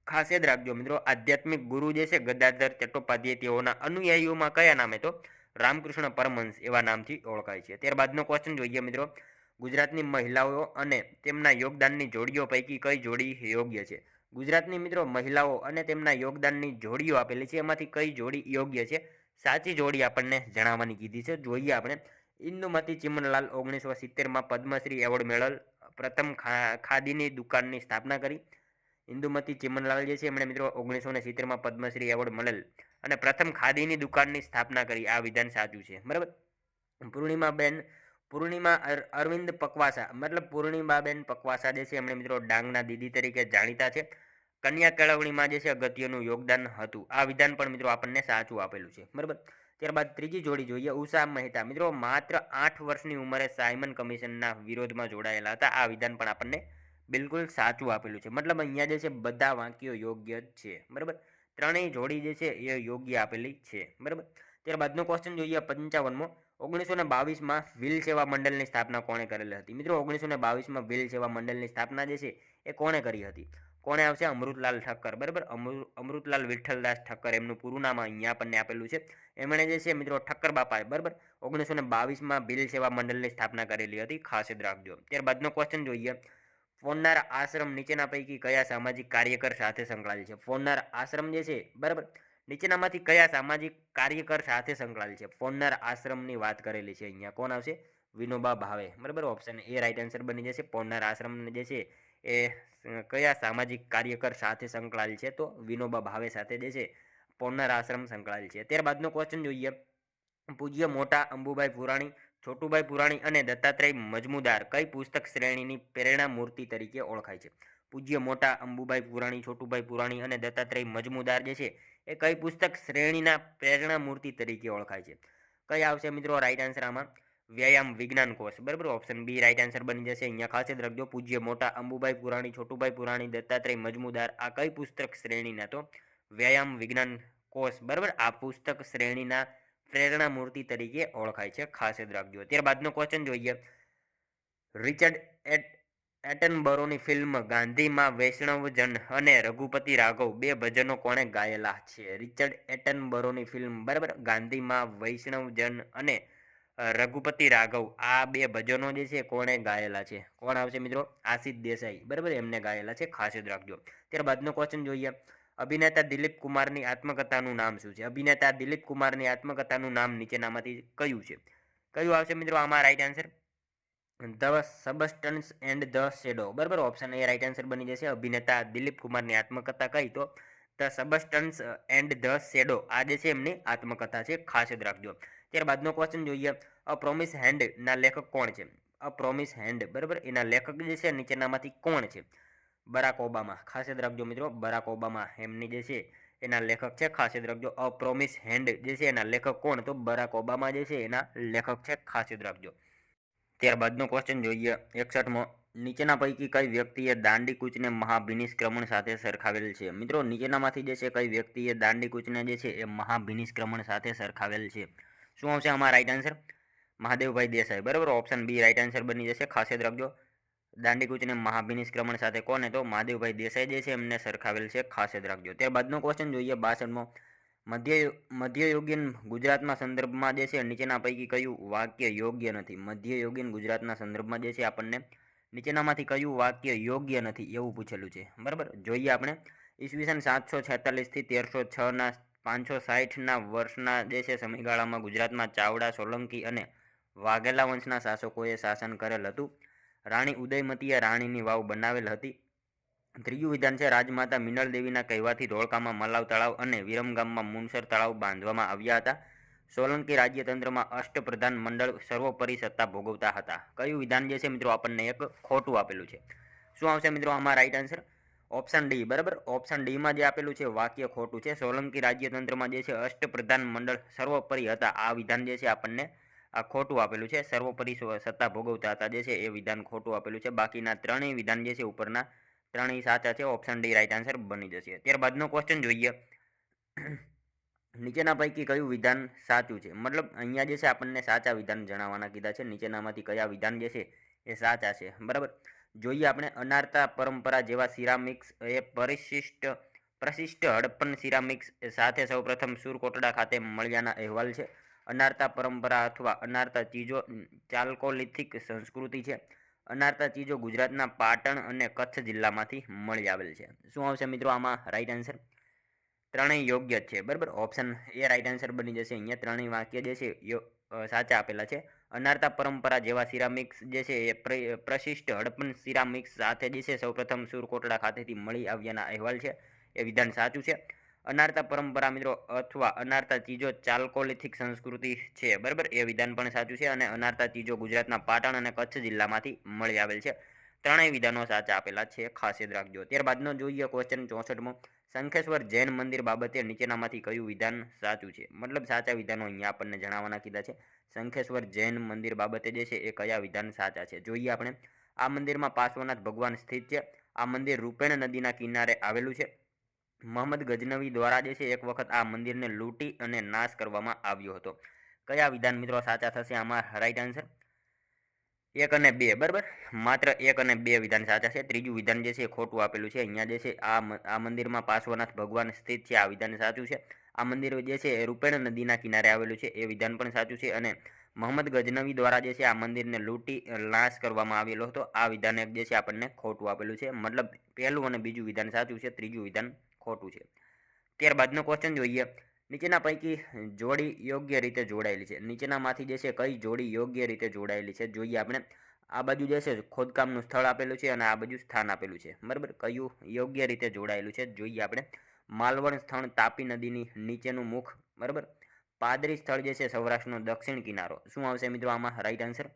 ખાસ યાદ રાખજો મિત્રો, આધ્યાત્મિક ગુરુ જે છે ગદાધર ચટ્ટોપાધ્યાય તેઓના અનુયાયીઓમાં કયા નામે? તો રામકૃષ્ણ પરમહંસ એવા નામથી ઓળખાય છે. ત્યારબાદનો ક્વેશ્ચન જોઈએ મિત્રો, ગુજરાતની મહિલાઓ અને તેમના યોગદાનની જોડીઓ પૈકી કઈ જોડી યોગ્ય છે? ગુજરાતની મિત્રો મહિલાઓ અને તેમના યોગદાનની જોડીઓ આપેલી છે, એમાંથી કઈ જોડી યોગ્ય છે? સાચી જોડી આપણને જણાવવાની કીધી છે. જોઈએ આપણે. ઇન્દુમતી ચિમનલાલ 1970માં પદ્મશ્રી એવોર્ડ મેળવેલ, પ્રથમ ખાદીની દુકાનની સ્થાપના કરી. ઇન્દુમતી ચિમનલાલ જે છે એમણે મિત્રો 1970માં પદ્મશ્રી એવોર્ડ મળેલ અને પ્રથમ ખાદીની દુકાનની સ્થાપના કરી. આ વિધાન સાચું છે, બરાબર. પૂર્ણિમા અરવિંદ પકવાસા, મતલબ પૂર્ણિમાબેન પકવાસા જે છે એમણે મિત્રો ડાંગના દીદી તરીકે જાણીતા છે. કન્યા કેળવણીમાં જે છે અગત્યનું યોગદાન હતું. આ વિધાન પણ મિત્રો આપણને સાચું આપેલું છે, બરાબર. ત્યારબાદ ત્રીજી જોડી જોઈએ, ઉષા મહેતા. મિત્રો માત્ર 8 વર્ષની ઉંમરે સાયમન કમિશનના વિરોધમાં જોડાયેલા હતા. આ વિધાન પણ આપણને બિલકુલ સાચું આપેલું છે. મતલબ અહીંયા જે છે બધા વાક્યો યોગ્ય જ છે, બરાબર. ત્રણેય જોડી જે છે એ યોગ્ય આપેલી છે, બરાબર. ત્યારબાદનો ક્વેશ્ચન જોઈએ 55મો. 1922માં વ્હીલ સેવા મંડળની સ્થાપના કોણે કરેલી હતી? મિત્રો 1922માં વ્હીલ સેવા મંડળની સ્થાપના જે છે એ કોણે કરી હતી? કોણે આવશે? અમૃતલાલ ઠક્કર, બરાબર. અમૃતલાલ વિઠ્ઠલદાસ ઠક્કર એમનું પૂરું નામ અહીંયા આપણને આપેલું છે. એમણે જે છે મિત્રો ઠક્કર બાપાએ, બરાબર, 1922માં વ્હીલ સેવા મંડળની સ્થાપના કરેલી હતી. ખાસ યાદ રાખજો. ત્યારબાદનો ક્વેશ્ચન જોઈએ, ફોનનાર આશ્રમ નીચેના પૈકી કયા સામાજિક કાર્યકર સાથે સંકળાયેલ છે? ફોનનાર આશ્રમ જે છે, બરાબર, નીચેનામાંથી કયા સામાજિક કાર્યકર સાથે સંકળાયેલ છે? ફોનનાર આશ્રમની વાત કરેલી છે અહીંયા. કોણ આવશે? વિનોબા ભાવે, બરાબર. ઓપ્શન એ રાઈટ આન્સર બની જશે. ફોનનાર આશ્રમ જે છે એ કયા સામાજિક કાર્યકર સાથે સંકળાયેલ છે? તો વિનોબા ભાવે સાથે જે છે ફોનનાર આશ્રમ સંકળાયેલ છે. ત્યારબાદનો ક્વેશ્ચન જોઈએ, પૂજ્ય મોટા અંબુભાઈ પુરાણી, છોટુભાઈ પુરાણી અને દત્તાત્રેય મજમુદાર કઈ પુસ્તક શ્રેણીની પ્રેરણા મૂર્તિ તરીકે ઓળખાય છે? પૂજ્ય મોટા અંબુભાઈ પુરાણી, છોટુભાઈ પુરાણી અને દત્તાત્રેય મજમુદાર જે છે એ કઈ પુસ્તક શ્રેણીના પ્રેરણા મૂર્તિ તરીકે ઓળખાય છે? કઈ આવશે મિત્રો રાઈટ આન્સર આમાં? વ્યાયામ વિજ્ઞાન કોષ, બરાબર. ઓપ્શન બી રાઈટ આન્સર બની જશે. અહીંયા ખાસ યાદ રાખજો, પૂજ્ય મોટા અંબુભાઈ પુરાણી, છોટુભાઈ પુરાણી, દત્તાત્રેય મજમુદાર આ કઈ પુસ્તક શ્રેણીના? તો વ્યાયામ વિજ્ઞાન કોષ, બરાબર. આ પુસ્તક શ્રેણીના પ્રેરણા મૂર્તિ તરીકે ઓળખાય છે. ખાસ યાદ રાખજો. ત્યારબાદનો ક્વેશ્ચન જોઈએ, રિચર્ડ એટનબરોની ફિલ્મ ગાંધીમાં વૈષ્ણવજન અને રઘુપતિ રાઘવ બે ભજનો કોણે ગાયેલા છે? રિચર્ડ એટનબરોની ફિલ્મ, બરાબર, ગાંધીમાં વૈષ્ણવજન અને રઘુપતિ રાઘવ આ બે ભજનો જે છે કોણે ગાયેલા છે? કોણ આવશે મિત્રો? આશિષ દેસાઈ, બરાબર, એમને ગાયેલા છે. ખાસ યાદ રાખજો. ત્યારબાદનો ક્વેશ્ચન જોઈએ, અભિનેતા દિલીપ કુમારની આત્મકથાનું નામ શું છે? અભિનેતા દિલીપ કુમારની આત્મકથાનું નામ નીચેનામાંથી કયું છે? કયું આવશે મિત્રો આમાં right answer? The substance and the shadow, બરાબર. ઓપ્શન એ રાઈટ આન્સર બની જશે. અભિનેતા દિલીપ કુમારની આત્મકથા કઈ? તો the substance and the shadow આ જે છે એમની આત્મકથા છે. ખાસ યાદ રાખજો. ત્યારબાદનો ક્વેશ્ચન જોઈએ, અ પ્રોમિસ હેન્ડ ના લેખક કોણ છે? અ પ્રોમિસ હેન્ડ, બરાબર, એના લેખક જે છે નીચેનામાંથી કોણ છે? Barack Obama. ખાસ યાદ રાખજો મિત્રો, બરાક ઓબામા એમની જે છે એના લેખક છે. ખાસ યાદ રાખજો. અ પ્રોમિસ હેન્ડ જે છે એના લેખક કોણ? તો બરાક ઓબામા જે છે એના લેખક છે. ખાસ યાદ રાખજો. ત્યારબાદનો ક્વેશ્ચન જોઈએ 61મો. નીચેના પૈકી કઈ વ્યક્તિએ દાંડી કૂચને મહાભિનિષ્ક્રમણ સાથે સરખાવેલ છે? મિત્રો નીચેનામાંથી જે છે કઈ વ્યક્તિએ દાંડી કૂચને જે છે એ મહાભિનિષ્ક્રમણ સાથે સરખાવેલ છે? શું આવશે આમાં રાઈટ આન્સર? મહાદેવભાઈ દેસાઈ, બરાબર. ઓપ્શન બી રાઈટ આન્સર બની જશે. ખાસ યાદ રાખજો. દાંડી કૂચને મહાભિનિષ્ક્રમણ સાથે કોને? તો મહાદેવભાઈ દેસાઈ જે છે એમને સરખાવેલ છે. ખાસ યાદ રાખજો. ત્યારબાદનો ક્વેશ્ચન જોઈએ 62મો. મધ્યયુગીન ગુજરાતના સંદર્ભમાં જે છે નીચેના પૈકી કયું વાક્ય યોગ્ય નથી? મધ્યયુગીન ગુજરાતના સંદર્ભમાં જે છે આપણને નીચેનામાંથી કયું વાક્ય યોગ્ય નથી એવું પૂછેલું છે, બરાબર. જોઈએ આપણે. ઈસવીસન 746 થી 1306ના 560ના વર્ષના જે છે સમયગાળામાં ગુજરાતમાં ચાવડા, સોલંકી અને વાઘેલા વંશના શાસકોએ શાસન કરેલ હતું. રાણી ઉદયમતીએ રાણીની વાવ બનાવેલ હતી. ત્રીજું વિધાન છે, રાજમાતા મિનળ દેવીના કહેવાથી ધોળકામાં મલાવ તળાવ અને વિરમગામમાં મુનસર તળાવ બાંધવામાં આવ્યા હતા. સોલંકી રાજ્યતંત્રમાં અષ્ટપ્રધાન મંડળ સર્વોપરી સત્તા ભોગવતા હતા. કયું વિધાન જે છે મિત્રો આપણને એક ખોટું આપેલું છે? શું આવશે મિત્રો આમાં રાઈટ આન્સર? ઓપ્શન ડી, બરાબર. ઓપ્શન ડીમાં જે આપેલું છે વાક્ય ખોટું છે. સોલંકી રાજ્યતંત્રમાં જે છે અષ્ટપ્રધાન મંડળ સર્વોપરી હતા. આ વિધાન જે છે આપણને આ ખોટું આપેલું છે. સર્વોપરી સત્તા ભોગવતા હતા જે છે એ વિધાન ખોટું આપેલું છે. બાકીના ત્રણેય વિધાન જે છે ઉપરના ત્રણેય સાચા છે, ઓપ્શન ડી રાઈટ આન્સર બની જશે. ત્યારબાદનો ક્વેશ્ચન જોઈએ. નીચેના પૈકી કયું વિધાન સાચું છે? મતલબ અહીંયા જે છે આપણને સાચા વિધાન જણાવવાના કીધા છે. નીચેનામાંથી કયા વિધાન જે છે એ સાચા છે, બરાબર. જોઈએ આપણે. અનારતા પરંપરા જેવા સિરામિક્સ એ પ્રશિષ્ટ હડપ્પન સિરામિક્સ સાથે સૌપ્રથમ સુરકોટડા ખાતે મળ્યાના અહેવાલ છે. અનારતા પરંપરા અથવા અનારતા ચીજો ચાલ્કોલિથિક સંસ્કૃતિ છે. અનારતા ચીજો ગુજરાતના પાટણ અને કચ્છ જિલ્લામાંથી મળી આવેલ છે. શું આવશે મિત્રો આમાં રાઈટ આન્સર? ત્રણેય યોગ્ય છે, બરાબર. ઓપ્શન એ રાઈટ આન્સર બની જશે. અહીંયા ત્રણેય વાક્ય જે છે સાચા આપેલા છે. અનારતા પરંપરા જેવા સિરામિક્સ જે છે એ પ્રશિષ્ટ હડપ્પન સિરામિક્સ સાથે જે છે સૌપ્રથમ સુરકોટડા ખાતેથી મળી આવ્યાના અહેવાલ છે. એ વિધાન સાચું છે. અનારતા પરંપરા મિત્રો અથવા અનારતા ચીજો ચાલ્કોલિથિક સંસ્કૃતિ છે, બરાબર. એ વિધાન પણ સાચું છે. અને અનારતા ચીજો ગુજરાતના પાટણ અને કચ્છ જિલ્લામાંથી મળી આવેલ છે. ત્રણેય વિધાનો સાચા આપેલા છે, ખાસ યાદ રાખજો. ત્યારબાદનો જોઈએ ક્વેશ્ચન 64મો. શંખેશ્વર જૈન મંદિર બાબતે નીચેનામાંથી કયું વિધાન સાચું છે? મતલબ સાચા વિધાનો અહીંયા આપણને જણાવવાના કીધા છે. શંખેશ્વર જૈન મંદિર બાબતે જે છે એ કયા વિધાન સાચા છે? જોઈએ આપણે. આ મંદિરમાં પાર્શ્વનાથ ભગવાન સ્થિત છે. આ મંદિર રૂપેણ નદીના કિનારે આવેલું છે. મોહમ્મદ ગજનવી દ્વારા જે છે એક વખત આ મંદિરને લૂંટી અને નાશ કરવામાં આવ્યો હતો. કયા વિધાન મિત્રો સાચા થશે આમાં રાઈટ આન્સર? 1 અને 2, બરાબર. માત્ર 1 અને 2 વિધાન સાચા છે. ત્રીજું વિધાન જે છે ખોટું આપેલું છે. અહીંયા જે છે આ મંદિરમાં પાર્શ્વનાથ ભગવાન સ્થિત છે. આ વિધાન સાચું છે. આ મંદિર જે છે એ રૂપેણ નદીના કિનારે આવેલું છે. એ વિધાન પણ સાચું છે. અને મોહમ્મદ ગજનવી દ્વારા જે છે આ મંદિરને લૂંટી નાશ કરવામાં આવેલો હતો. આ વિધાન એક જે છે આપણને ખોટું આપેલું છે. મતલબ પહેલું અને બીજું વિધાન સાચું છે, ત્રીજું વિધાન ખોટું છે. ત્યારબાદનો ક્વેશ્ચન જોઈએ. નીચેના પૈકી જોડી યોગ્ય રીતે જોડાયેલી છે? નીચેનામાંથી જે છે કઈ જોડી યોગ્ય રીતે જોડાયેલી છે? જોઈએ આપણે. આ બાજુ જે છે ખોદકામનું સ્થળ આપેલું છે અને આ બાજુ સ્થાન આપેલું છે, બરાબર. કયું યોગ્ય રીતે જોડાયેલું છે? જોઈએ આપણે. માલવણ સ્થળ તાપી નદીની નીચેનું મુખ, બરાબર. પાદરી સ્થળ જે છે સૌરાષ્ટ્રનો દક્ષિણ કિનારો. શું આવશે મિત્રો આમાં રાઈટ આન્સર?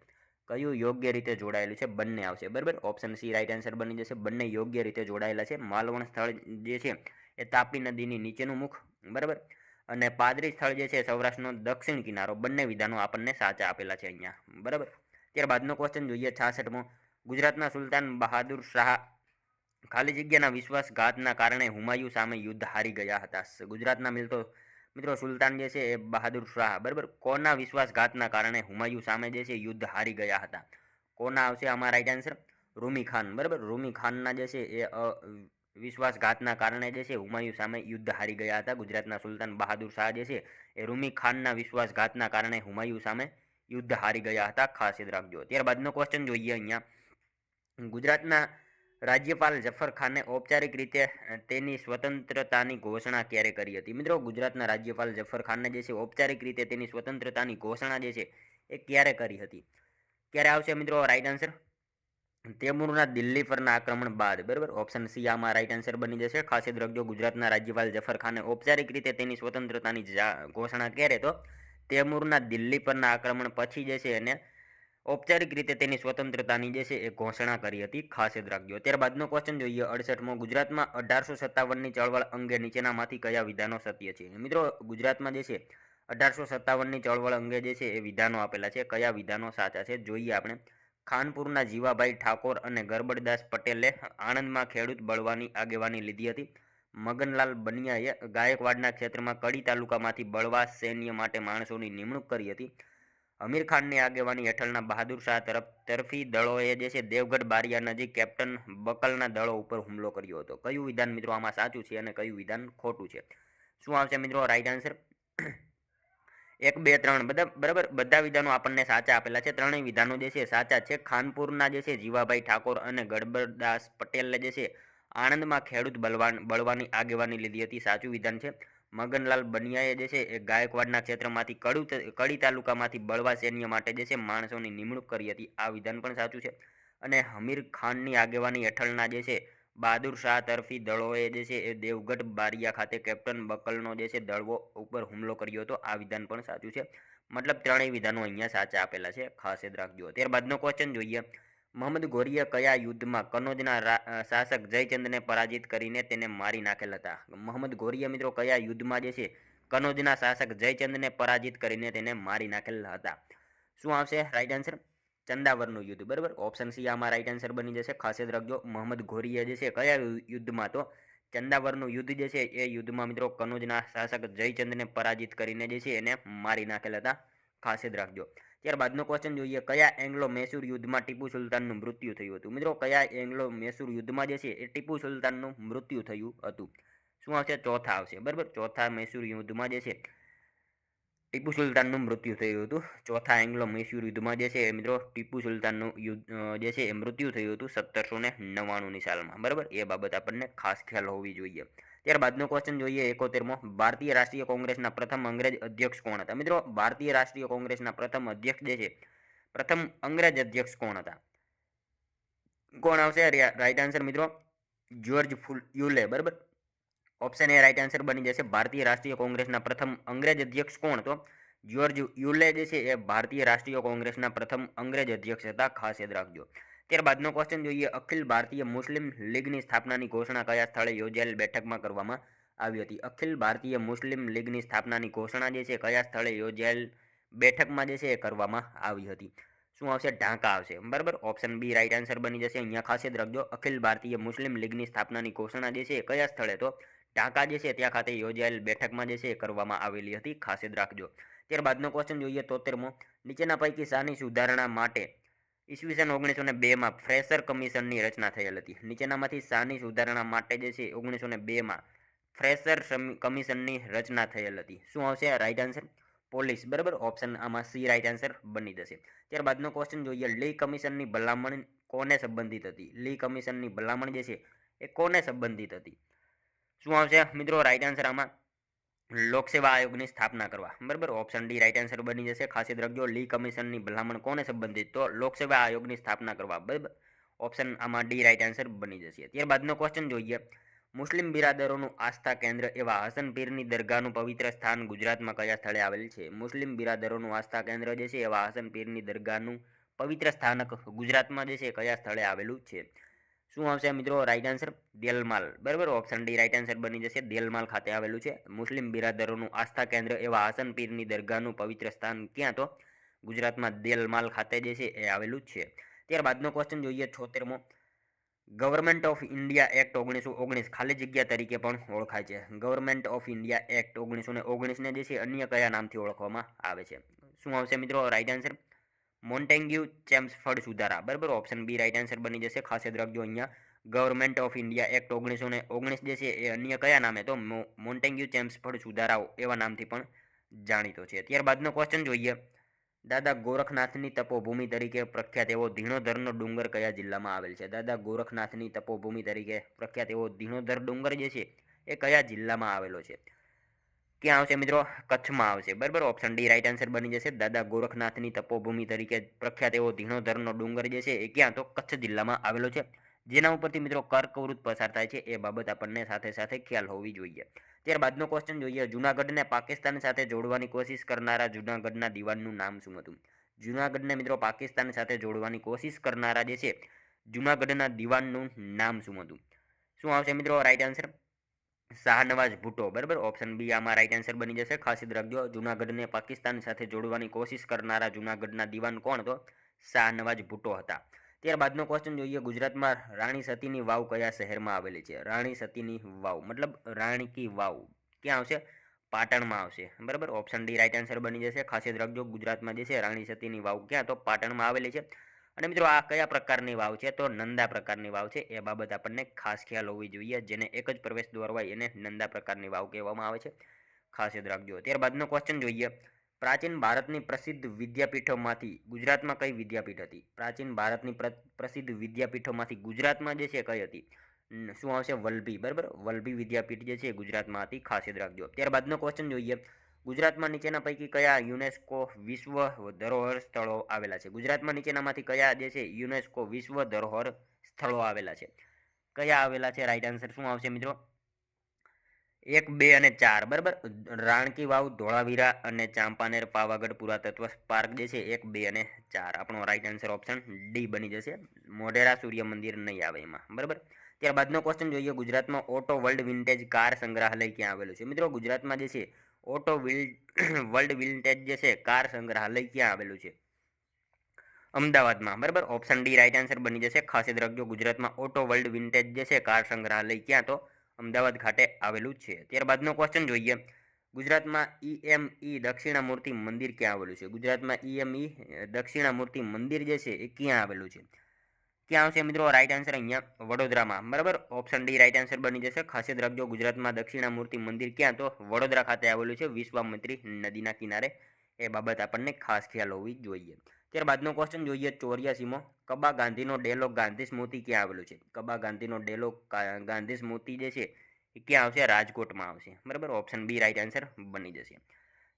કયું યોગ્ય રીતે જોડાયેલું છે? બંને આવશે, બરાબર. ઓપ્શન સી રાઈટ આન્સર બની જશે. બંને યોગ્ય રીતે જોડાયેલા છે. માલવણ સ્થળ જે છે એ તાપી નદીની નીચેનું મુખ, બરાબર. અને પાદરી સ્થળ જે છે સૌરાષ્ટ્રનો દક્ષિણ કિનારો. બંને વિધાનો આપણને સાચા આપેલા છે અહીંયા, બરાબર. ત્યારબાદનો ક્વેશ્ચન જોઈએ 66મો. ગુજરાતના સુલતાન બહાદુર શાહ ખાલી જગ્યાના વિશ્વાસઘાતના કારણે હુમાયુ સામે યુદ્ધ હારી ગયા હતા. ગુજરાતના મિત્રો સુલતાન જે છે એ બહાદુર શાહ, બરાબર. કોના વિશ્વાસઘાતના કારણે હુમાયુ સામે જે છે યુદ્ધ હારી ગયા હતા? કોના આવશે આમાં રાઈટ આન્સર? રૂમી ખાન, બરાબર. રૂમી ખાનના જે છે એ વિશ્વાસઘાતના કારણે જે છે હુમાયુ સામે યુદ્ધ હારી ગયા હતા. ગુજરાતના સુલતાન બહાદુર શાહ જે છે એ રૂમી ખાનના વિશ્વાસઘાતના કારણે હુમાયુ સામે યુદ્ધ હારી ગયા હતા, ખાસ યાદ રાખજો. ત્યારબાદનો ક્વેશ્ચન જોઈએ અહીંયા. ગુજરાતના રાજ્યપાલ જફર ખાને ઔપચારિક રીતે તેની સ્વતંત્રતાની ઘોષણા ક્યારે કરી હતી? મિત્રો ગુજરાતના રાજ્યપાલ જફર ખાનને જે છે ઔપચારિક રીતે તેની સ્વતંત્રતાની ઘોષણા જે છે એ ક્યારે કરી હતી? ક્યારે આવશે મિત્રો રાઈટ આન્સર? તૈમૂરના દિલ્હી પરના આક્રમણ બાદ, બરાબર. ઓપ્શન સી આમાં રાઈટ આન્સર બની જશે. ખાસ યાદ રાખજો. ગુજરાતના રાજ્યપાલ જફર ખાને ઔપચારિક રીતે તેની સ્વતંત્રતાની ઘોષણા ક્યારે? તો તૈમૂરના દિલ્હી પરના આક્રમણ પછી જે છે એને ઔપચારિક રીતે તેની સ્વતંત્રતાની જે છે એ ઘોષણા કરી હતી, ખાસ યાદ રાખજો. ત્યારબાદનો ક્વેશ્ચન જોઈએ 68મો. ગુજરાતમાં 1857ની ચળવળ અંગે નીચેનામાંથી કયા વિધાનો સત્ય છે? મિત્રો ગુજરાતમાં જે છે 1857ની ચળવળ અંગે જે છે એ વિધાનો આપેલા છે. કયા વિધાનો સાચા છે? જોઈએ આપણે. ખાનપુરના જીવાભાઈ ઠાકોર અને ગરબડદાસ પટેલે આણંદમાં ખેડૂત બળવાની આગેવાની લીધી હતી. મગનલાલ બનિયાએ ગાયકવાડના ક્ષેત્રમાં કડી તાલુકામાંથી બળવા સૈન્ય માટે માણસોની નિમણૂક કરી હતી. અમીર ખાનની આગેવાની હેઠળના બહાદુર શાહ તરફી દળોએ જે છે દેવગઢ બારિયા નજીક કેપ્ટન બકલના દળો ઉપર હુમલો કર્યો હતો. કયું વિધાન મિત્રો આમાં સાચું છે અને કયું વિધાન ખોટું છે? શું આવશે મિત્રો રાઈટ આન્સર? 1, 2, 3 બરાબર. બધા વિધાનો આપણને સાચા આપેલા છે. ત્રણેય વિધાનો જે છે સાચા છે. ખાનપુરના જે છે જીવાભાઈ ઠાકોર અને ગડબડદાસ પટેલે જે છે આણંદમાં ખેડૂત બળવાની આગેવાની લીધી હતી, સાચું વિધાન છે. મગનલાલ બનિયાએ જે છે એ ગાયકવાડના ક્ષેત્રમાંથી કડી તાલુકામાંથી બળવા સૈન્ય માટે જે છે માણસોની નિમણૂક કરી હતી, આ વિધાન પણ સાચું છે. અને અમીર ખાનની આગેવાની હેઠળના જે છે બહાદુર શાહ તરફી દળોએ જે છે એ દેવગઢ બારિયા ખાતે કેપ્ટન બકલનો જે છે દળવો ઉપર હુમલો કર્યો હતો, આ વિધાન પણ સાચું છે. મતલબ ત્રણેય વિધાનો અહીંયા સાચા આપેલા છે, ખાસ યાદ રાખજો. ત્યારબાદનો ક્વેશ્ચન જોઈએ. મોહમ્મદ ગોરીએ કયા યુદ્ધમાં કનોજના શાસક જયચંદને પરાજિત કરીને તેને મારી નાખેલ હતા? મોહમ્મદ ગોરીએ મિત્રો કયા યુદ્ધમાં જે છે કનોજના શાસક જયચંદને પરાજિત કરીને તેને મારી નાખેલ હતા? શું આવશે રાઈટ આન્સર? ચંદાવરનું યુદ્ધ, બરાબર. ઓપ્શન સી આમાં રાઈટ આન્સર બની જશે. ખાસ યાદ રાખજો, મોહમ્મદ ઘોરીએ જે છે કયા યુદ્ધમાં, તો ચંદાવરનું યુદ્ધ જે છે એ યુદ્ધમાં મિત્રો કનોજના શાસક જયચંદને પરાજિત કરીને જે છે એને મારી નાખેલા હતા. ખાસ યાદ રાખજો. ત્યારબાદનો ક્વેશ્ચન જોઈએ, કયા એંગ્લો મૈસૂર યુદ્ધમાં ટીપુ સુલતાનનું મૃત્યુ થયું હતું? મિત્રો કયા એંગ્લો મૈસૂર યુદ્ધમાં જે છે એ ટીપુ સુલતાનનું મૃત્યુ થયું હતું? શું આવશે? ચોથા આવશે, બરાબર. ચોથા મૈસૂર યુદ્ધમાં જે છે ટીપુ સુલતાનનું મૃત્યુ થયું હતું. ચોથા એંગ્લો મૈસૂર યુદ્ધમાં જે છે મિત્રો ટીપુ સુલતાનનું યુદ્ધ જે છે એ મૃત્યુ થયું હતું 1799ની સાલમાં, બરાબર. એ બાબત આપણને ખાસ ખ્યાલ હોવી જોઈએ. ત્યારબાદનો ક્વેશ્ચન જોઈએ 71મો, ભારતીય રાષ્ટ્રીય કોંગ્રેસના પ્રથમ અંગ્રેજ અધ્યક્ષ કોણ હતા? મિત્રો ભારતીય રાષ્ટ્રીય કોંગ્રેસના પ્રથમ અધ્યક્ષ જે છે, પ્રથમ અંગ્રેજ અધ્યક્ષ કોણ હતા? કોણ આવશે રાઈટ આન્સર મિત્રો? જ્યોર્જ ફુયુલે, બરાબર. ઓપ્શન એ રાઈટ આન્સર બની જશે. ભારતીય રાષ્ટ્રીય કોંગ્રેસના પ્રથમ અંગ્રેજ અધ્યક્ષ કોણ? તો જ્યોર્જ યુલે જે છે એ ભારતીય રાષ્ટ્રીય કોંગ્રેસના પ્રથમ અંગ્રેજ અધ્યક્ષ હતા. ખાસ યાદ રાખજો. ત્યારબાદનો ક્વેશ્ચન જોઈએ, અખિલ ભારતીય મુસ્લિમ લીગની સ્થાપનાની ઘોષણા કયા સ્થળે યોજાયેલ બેઠકમાં કરવામાં આવી હતી? અખિલ ભારતીય મુસ્લિમ લીગની સ્થાપનાની ઘોષણા જે છે કયા સ્થળે યોજાયેલ બેઠકમાં જે છે એ કરવામાં આવી હતી? શું આવશે? ઢાકા આવશે, બરાબર. ઓપ્શન બી રાઈટ આન્સર બની જશે. અહીંયા ખાસ યાદ રાખજો, અખિલ ભારતીય મુસ્લિમ લીગની સ્થાપનાની ઘોષણા જે છે કયા સ્થળે, તો ઢાકા જે છે ત્યાં ખાતે યોજાયેલ બેઠકમાં જે છે એ કરવામાં આવેલી હતી. ખાસ યાદ રાખજો. ત્યારબાદનો ક્વેશ્ચન જોઈએ 73મો, નીચેના પૈકી શાની સુધારણા માટે ઈસવીસન 1902માં ફ્રેશર કમિશનની રચના થયેલ હતી? નીચેનામાંથી શાની સુધારણા માટે જે છે 1902માં ફ્રેશર કમિશનની રચના થયેલ હતી? શું આવશે રાઈટ આન્સર? પોલીસ, બરાબર. ઓપ્શન આમાં સી રાઈટ આન્સર બની જશે. ત્યારબાદનો ક્વેશ્ચન જોઈએ, લી કમિશનની ભલામણ કોને સંબંધિત હતી? લી કમિશનની ભલામણ જે છે એ કોને સંબંધિત હતી? શું આવશે મિત્રો રાઈટ આન્સર આમાં? લોકસેવા આયોગની સ્થાપના કરવા, બરાબર. ઓપ્શન ડી રાઈટ આન્સર બની જશે. ખાસ યાદ રાખજો, લી કમિશનની ભલામણ કોને સંબંધિત, તો લોકસેવા આયોગની સ્થાપના કરવા, બરાબર. ઓપ્શન આમાં ડી રાઈટ આન્સર બની જશે. ત્યારબાદનો ક્વેશ્ચન જોઈએ, મુસ્લિમ બિરાદરોનું આસ્થા કેન્દ્ર એવા હસન પીરની દરગાહનું પવિત્ર સ્થાન ગુજરાતમાં કયા સ્થળે આવેલ છે? મુસ્લિમ બિરાદરોનું આસ્થા કેન્દ્ર જે છે એવા હસન પીરની દરગાહનું પવિત્ર સ્થાનક ગુજરાતમાં જે છે કયા સ્થળે આવેલું છે? શું આવશે મિત્રો રાઈટ આન્સર? દેલમાલ, બરાબર. ઓપ્શન ડી રાઈટ આન્સર બની જશે. દેલમાલ ખાતે આવેલું છે મુસ્લિમ બિરાદરોનું આસ્થા કેન્દ્ર એવા હસન પીરની દરગાહનું પવિત્ર સ્થાન. ક્યાં? તો ગુજરાતમાં દેલમાલ ખાતે જે છે એ આવેલું જ છે. ત્યારબાદનો ક્વેશ્ચન જોઈએ 76મો, ગવર્મેન્ટ ઓફ ઇન્ડિયા એક્ટ 1919 ખાલી જગ્યા તરીકે પણ ઓળખાય છે. ગવર્મેન્ટ ઓફ ઇન્ડિયા એક્ટ 1919ને જે છે અન્ય કયા નામથી ઓળખવામાં આવે છે? શું આવશે મિત્રો રાઈટ આન્સર? મોન્ટેગ્યુ ચેમ્સફર્ડ સુધારા, બરાબર. ઓપ્શન બી રાઈટ આન્સર બની જશે. ખાસ યાદ રાખજો, અહીંયા ગવર્મેન્ટ ઓફ ઇન્ડિયા એક્ટ 1919 જે છે એ અન્ય કયા નામે, તો મોન્ટેગ્યુ ચેમ્સફર્ડ સુધારાઓ એવા નામથી પણ જાણીતો છે. ત્યારબાદનો ક્વેશ્ચન જોઈએ, દાદા ગોરખનાથની તપોભૂમિ તરીકે પ્રખ્યાત એવો ધીણોધરનો ડુંગર કયા જિલ્લામાં આવેલ છે? દાદા ગોરખનાથની તપોભૂમિ તરીકે પ્રખ્યાત એવો ધીણોધર ડુંગર જે છે એ કયા જિલ્લામાં આવેલો છે? ક્યાં આવશે મિત્રો? કચ્છમાં આવશે, બરાબર. ઓપ્શન ડી રાઈટ આન્સર બની જશે. દાદા ગોરખનાથની તપોભૂમિ તરીકે પ્રખ્યાત એવો ધીણોધરનો ડુંગર જે છે એ ક્યાં? તો કચ્છ જિલ્લામાં આવેલો છે. જેના ઉપરથી મિત્રો કર્કવૃત પસાર થાય છે એ બાબત આપણને સાથે સાથે ખ્યાલ હોવી જોઈએ. ત્યારબાદનો ક્વેશ્ચન જોઈએ, જુનાગઢને પાકિસ્તાન સાથે જોડવાની કોશિશ કરનારા જુનાગઢના દિવાનનું નામ શું હતું? જુનાગઢને મિત્રો પાકિસ્તાન સાથે જોડવાની કોશિશ કરનારા જે છે જુનાગઢના દિવાનનું નામ શું હતું? શું આવશે મિત્રો રાઈટ આન્સર? શાહનવાજ ભુટ્ટો, બરાબર. ઓપ્શન બી આમાં રાઈટ આન્સર બની જશે. ખાસ યાદ રાખજો, જુનાગઢને પાકિસ્તાન સાથે જોડવાની કોશિશ કરનારા જુનાગઢના દિવાન કોણ? તો શાહનવાજ ભુટ્ટો હતા. ત્યારબાદનો ક્વેશ્ચન જોઈએ, ગુજરાતમાં રાણી સતીની વાવ કયા શહેરમાં આવેલી છે? રાણી સતીની વાવ મતલબ રાણી કી વાવ ક્યાં આવશે? પાટણમાં આવશે, બરાબર. ઓપ્શન ડી રાઈટ આન્સર બની જશે. ખાસ યાદ રાખજો, ગુજરાતમાં જે છે રાણી સતીની વાવ ક્યાં? તો પાટણમાં આવેલી છે. અને મિત્રો આ કયા પ્રકારની વાવ છે? તો નંદા પ્રકારની વાવ છે. એ બાબત આપણને ખાસ ખ્યાલ હોવી જોઈએ. જેને એક જ પ્રવેશ દ્વાર હોય એને નંદા પ્રકારની વાવ કહેવામાં આવે છે. ખાસ યાદ રાખજો. ત્યારબાદનો ક્વેશ્ચન જોઈએ, પ્રાચીન ભારતની પ્રસિદ્ધ વિદ્યાપીઠોમાંથી ગુજરાતમાં કઈ વિદ્યાપીઠ હતી? પ્રાચીન ભારતની પ્રસિદ્ધ વિદ્યાપીઠોમાંથી ગુજરાતમાં જે છે કઈ હતી? શું આવશે? વલભી, બરાબર. વલભી વિદ્યાપીઠ જે છે ગુજરાતમાં હતી. ખાસ યાદ રાખજો. ત્યારબાદનો ક્વેશ્ચન જોઈએ, ગુજરાતમાં નીચેના પૈકી કયા યુનેસ્કો વિશ્વ ધરોહર સ્થળો આવેલા છે? ગુજરાતમાં નીચેનામાંથી કયા જે છે યુનેસ્કો વિશ્વ ધરોહર સ્થળો આવેલા છે? કયા આવેલા છે? રાઈટ આન્સર શું આવશે મિત્રો? 1, 2 અને 4, બરાબર. રાણકી વાવ, ધોળાવીરા અને ચાંપાનેર પાવાગઢ પુરાતત્વ પાર્ક જે છે 1, 2 અને 4. આપણો રાઈટ આન્સર ઓપ્શન ડી બની જશે. મોઢેરા સૂર્ય મંદિર નહીં આવે એમાં, બરાબર. ત્યારબાદનો ક્વેશ્ચન જોઈએ, ગુજરાતમાં ઓટો વર્લ્ડ વિન્ટેજ કાર સંગ્રહાલય ક્યાં આવેલું છે? મિત્રો ગુજરાતમાં જે છે ઓટો વર્લ્ડ વિન્ટેજ જે છે કાર સંગ્રહાલય ક્યાં આવેલું છે? અમદાવાદમાં, બરાબર. ઓપ્શન ડી રાઈટ આન્સર બની જશે. ખાસ યાદ રાખજો, ગુજરાતમાં ઓટો વર્લ્ડ વિન્ટેજ જે છે કાર સંગ્રહાલય ક્યાં તો અમદાવાદ ખાતે આવેલું છે. ત્યારબાદનો ક્વેશ્ચન જોઈએ. ગુજરાતમાં ઈએમઈ દક્ષિણામૂર્તિ મંદિર ક્યાં આવેલું છે? ગુજરાતમાં ઈએમઈ દક્ષિણામૂર્તિ મંદિર જે છે એ ક્યાં આવેલું છે? ક્યાં આવશે મિત્રો? રાઈટ આન્સર અહીંયા વડોદરામાં, બરાબર. ઓપ્શન ડી રાઈટ આન્સર બની જશે. ખાસ યાદ રાખજો, ગુજરાતમાં દક્ષિણામૂર્તિ મંદિર ક્યાં તો વડોદરા ખાતે આવેલું છે, વિશ્વામિત્રી નદીના કિનારે. એ બાબત આપણને ખાસ ખ્યાલ હોવી જોઈએ. ત્યારબાદનો ક્વેશ્ચન જોઈએ 84મો. કબા ગાંધીનો ડેલો ગાંધી સ્મૃતિ ક્યાં આવેલું છે? કબા ગાંધીનો ડેલો ગાંધી સ્મૃતિ જે છે એ ક્યાં આવશે? રાજકોટમાં આવશે, બરાબર. ઓપ્શન બી રાઈટ આન્સર બની જશે.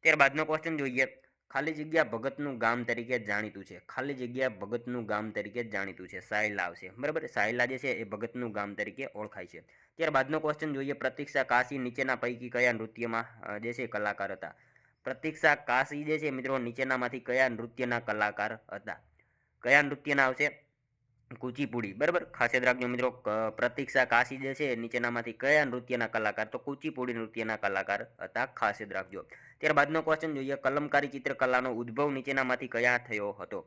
ત્યારબાદનો ક્વેશ્ચન જોઈએ. ખાલી જગ્યા ભગતનું ગામ તરીકે જાણીતું છે. ખાલી જગ્યા ભગતનું ગામ તરીકે જાણીતું છે. સાયલા આવશે, બરાબર. સાયલા જે છે એ ભગતનું ગામ તરીકે ઓળખાય છે. ત્યારબાદનો ક્વેશ્ચન જોઈએ. પ્રતીક્ષા કાશી નીચેના પૈકી કયા નૃત્યમાં જે છે કલાકાર હતા? પ્રતીક્ષા કાશી જે છે મિત્રો નીચેનામાંથી કયા નૃત્યના કલાકાર હતા? કયા નૃત્યના આવશે? કુચીપુડી, બરાબર. ખાસ યાદ રાખજો મિત્રો, પ્રતીક્ષા કાશી જે છે નીચેનામાંથી કયા નૃત્યના કલાકાર? તો કુચીપુડી નૃત્યના કલાકાર હતા. ખાસ યાદ રાખજો. ત્યારબાદનો ક્વેશ્ચન જોઈએ. કલમકારી ચિત્રકલાનો ઉદ્ભવ નીચેનામાંથી કયા થયો હતો?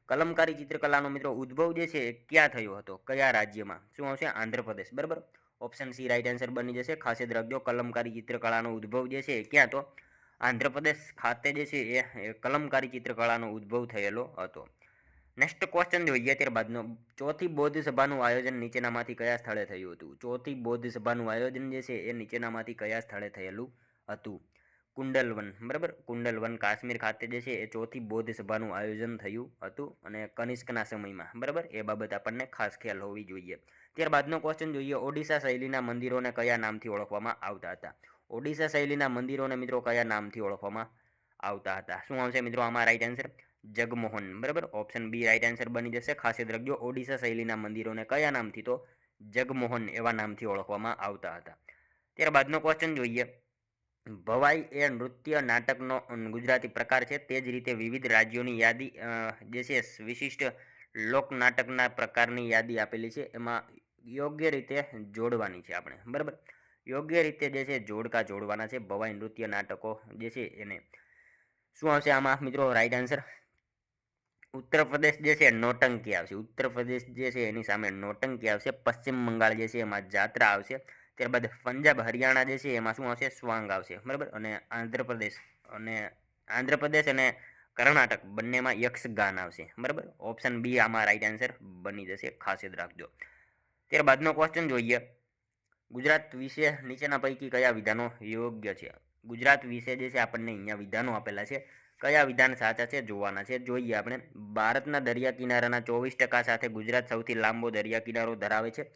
કલમકારી ચિત્રકલાનો મિત્રો ઉદ્ભવ જે છે એ ક્યાં થયો હતો? કયા રાજ્યમાં? શું આવશે? આંધ્રપ્રદેશ, બરાબર. ઓપ્શન સી રાઈટ આન્સર બની જશે. ખાસ યાદ રાખજો, કલમકારી ચિત્રકલાનો ઉદ્ભવ જે છે ક્યાં તો આંધ્રપ્રદેશ ખાતે જે છે એ કલમકારી ચિત્રકલાનો ઉદ્ભવ થયેલો હતો. નેક્સ્ટ ક્વેશ્ચન જોઈએ. ત્યારબાદનો ચોથી બૌદ્ધ સભાનું આયોજન નીચેનામાંથી કયા સ્થળે થયું હતું? ચોથી બૌદ્ધ સભાનું આયોજન જે છે એ નીચેનામાંથી કયા સ્થળે થયેલું હતું? કુંડલવન, બરાબર. કુંડલવન કાશ્મીર ખાતે જે છે એ ચોથી બૌદ્ધ સભાનું આયોજન થયું હતું અને કનિષ્કના સમયમાં, બરાબર. એ બાબત આપણને ખાસ ખ્યાલ હોવી જોઈએ. ત્યારબાદનો ક્વેશ્ચન જોઈએ. ઓડિશા શૈલીના મંદિરોને કયા નામથી ઓળખવામાં આવતા હતા? ઓડિશા શૈલીના મંદિરોને મિત્રો કયા નામથી ઓળખવામાં આવતા હતા? શું આવશે મિત્રો આમાં રાઈટ આન્સર? જગમોહન, બરાબર. ઓપ્શન બી રાઈટ આન્સર બની જશે. ખાસ યાદ રાખજો, ઓડિશા શૈલીના મંદિરોને કયા નામથી? તો જગમોહન એવા નામથી ઓળખવામાં આવતા હતા. ત્યારબાદનો ક્વેશ્ચન જોઈએ. ભવાઈ એ નૃત્ય નાટકનો ગુજરાતી પ્રકાર છે. તે જ રીતે વિવિધ રાજ્યોની યાદી જે છે વિશિષ્ટ લોકનાટકના પ્રકારની યાદી આપેલી છે. એમાં યોગ્ય રીતે જોડવાની છે આપણે, બરાબર. યોગ્ય રીતે જે છે જોડકા જોડવાના છે ભવાઈ નૃત્ય નાટકો જે છે એને. શું આવશે આમાં મિત્રો રાઈટ આન્સર? ઉત્તર પ્રદેશ જે છે નોટંકી આવશે. ઉત્તર પ્રદેશ જે છે એની સામે નોટંકી આવશે. પશ્ચિમ બંગાળ જે છે એમાં જાત્રા આવશે. ત્યારબાદ પંજાબ હરિયાણા જે છે એમાં શું આવશે? સ્વાંગ આવશે, બરાબર. અને આંધ્રપ્રદેશ અને કર્ણાટક બંનેમાં યક્ષગાન આવશે, બરાબર. ઓપ્શન બી આમાં રાઈટ આન્સર બની જશે. ખાસ યાદ રાખજો. ત્યારબાદનો ક્વેશ્ચન જોઈએ. ગુજરાત વિશે નીચેના પૈકી કયા વિધાનો યોગ્ય છે? ગુજરાત વિશે જે છે આપણને અહીંયા વિધાનો આપેલા છે. કયા વિધાન સાચા છે જોવાના છે. જોઈએ આપણે. ભારતના દરિયા કિનારાના 24% સાથે ગુજરાત સૌથી લાંબો દરિયા કિનારો ધરાવે છે.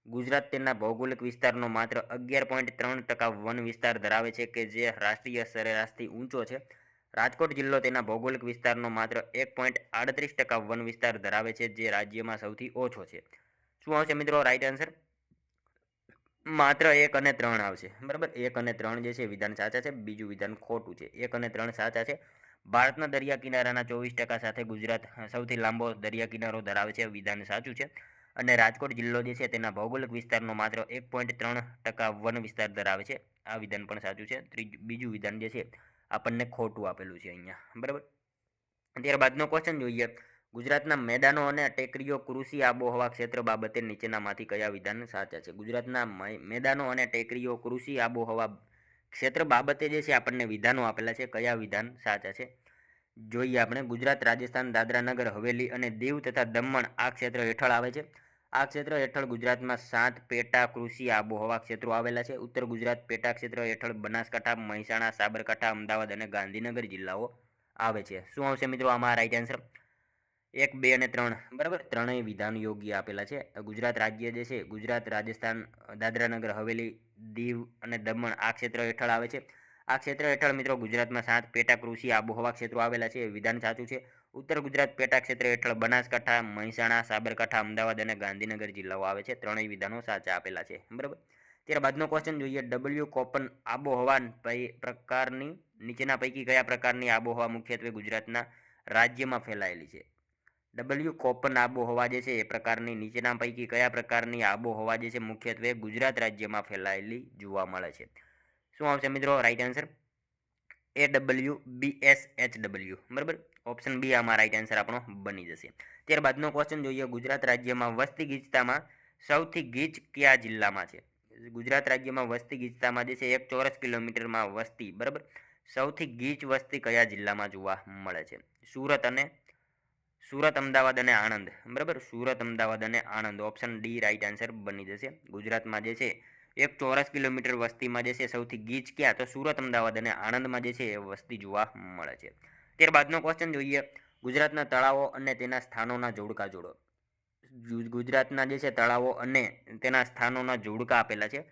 ગુજરાત તેના ભૌગોલિક વિસ્તારનો માત્ર 11.3% વન વિસ્તાર ધરાવે છે કે જે રાષ્ટ્રીય સરેરાશથી ઊંચો છે. રાજકોટ જિલ્લો તેના ભૌગોલિક વિસ્તારનો માત્ર 1.38% વન વિસ્તાર ધરાવે છે જે રાજ્યમાં સૌથી ઓછો છે. શું આવશે મિત્રો રાઈટ આન્સર? માત્ર 1 અને 3 આવશે, બરાબર. 1 અને 3 જે છે વિધાન સાચા છે. બીજું વિધાન ખોટું છે. 1 અને 3 સાચા છે. ભારતના દરિયા કિનારાના 24% સાથે ગુજરાત સૌથી લાંબો દરિયા કિનારો ધરાવે છે, વિધાન સાચું છે. અને રાજકોટ જિલ્લો જે છે તેના ભૌગોલિક વિસ્તારનો માત્ર 1.3% વન વિસ્તાર ધરાવે છે. આ વિધાન પણ સાચું છે. બીજું વિધાન જે છે આપણને ખોટું આપેલું છે અહીંયા, બરાબર. ત્યારબાદનો ક્વેશ્ચન જોઈએ. ગુજરાતના મેદાનો અને ટેકરીઓ કૃષિ આબોહવા ક્ષેત્ર બાબતે નીચેનામાંથી કયા વિધાન સાચા છે? ગુજરાતના મેદાનો અને ટેકરીઓ કૃષિ આબોહવા ક્ષેત્ર બાબતે જે છે આપણને વિધાનો આપેલા છે. કયા વિધાન સાચા છે જોઈએ આપણે. ગુજરાત, રાજસ્થાન, દાદરા નગર હવેલી અને દીવ તથા દમણ આ ક્ષેત્ર હેઠળ આવે છે. આ ક્ષેત્ર હેઠળ ગુજરાતમાં 7 પેટા કૃષિ આબોહવા ક્ષેત્રો આવેલા છે. ઉત્તર ગુજરાત પેટા ક્ષેત્ર હેઠળ બનાસકાંઠા, મહેસાણા, સાબરકાંઠા, અમદાવાદ અને ગાંધીનગર જિલ્લાઓ આવે છે. શું આવશે મિત્રો આમાં રાઈટ આન્સર? 1, 2 અને 3, બરાબર. ત્રણેય વિધાન યોગ્ય આપેલા છે. ગુજરાત રાજ્ય જે છે ગુજરાત, રાજસ્થાન, દાદરા નગર હવેલી, દીવ અને દમણ આ ક્ષેત્ર હેઠળ આવે છે. આ ક્ષેત્ર હેઠળ મિત્રો ગુજરાતમાં 7 પેટા કૃષિ આબોહવા ક્ષેત્રો આવેલા છે. વિધાન સાચું છે. ઉત્તર ગુજરાત પેટા ક્ષેત્ર હેઠળ બનાસકાંઠા, મહેસાણા, સાબરકાંઠા, અમદાવાદ અને ગાંધીનગર જિલ્લાઓ આવે છે. ત્રણેય વિધાનો સાચા આપેલા છે, બરાબર. ત્યારબાદનો ક્વેશ્ચન જોઈએ. ડબલ્યુ કોપન આબોહવા પ્રકારની નીચેના પૈકી કયા પ્રકારની આબોહવા મુખ્યત્વે ગુજરાતના રાજ્યમાં ફેલાયેલી છે? ડબલ્યુ કોપન આબોહવા જે છે એ પ્રકારની નીચેના પૈકી કયા પ્રકારની આબોહવા જે છે મુખ્યત્વે ગુજરાત રાજ્યમાં ફેલાયેલી જોવા મળે છે? શું આવશે મિત્રો રાઈટ આન્સર? AWBSHW, બરાબર. ઓપ્શન બી આમાં રાઈટ આન્સર આપણો બની જશે. ત્યારબાદનો ક્વેશ્ચન જોઈએ. ગુજરાત રાજ્યમાં વસ્તી ગીચતામાં સૌથી ગીચ કયા જિલ્લામાં છે? ગુજરાત રાજ્યમાં વસ્તી ગીચતામાં જે છે 1 ચોરસ કિલોમીટરમાં વસ્તી, બરાબર, સૌથી ગીચ વસ્તી કયા જિલ્લામાં જોવા મળે છે? સુરત, અમદાવાદ અને આણંદ, બરાબર, સુરત, અમદાવાદ અને Anand. Option D right answer બની જશે. ગુજરાતમાં જે છે 1 ચોરસ કિલોમીટર વસ્તીમાં જે છે સૌથી ગીચ ક્યાં? તો સુરત, અમદાવાદ અને આણંદમાં જે છે એ વસ્તી જોવા મળે છે. ત્યારબાદનો ક્વેશ્ચન જોઈએ. ગુજરાતના તળાવો અને તેના સ્થાનોના જોડકા જોડો. ગુજરાતના જે છે તળાવો અને તેના સ્થાનોના જોડકા આપેલા છે,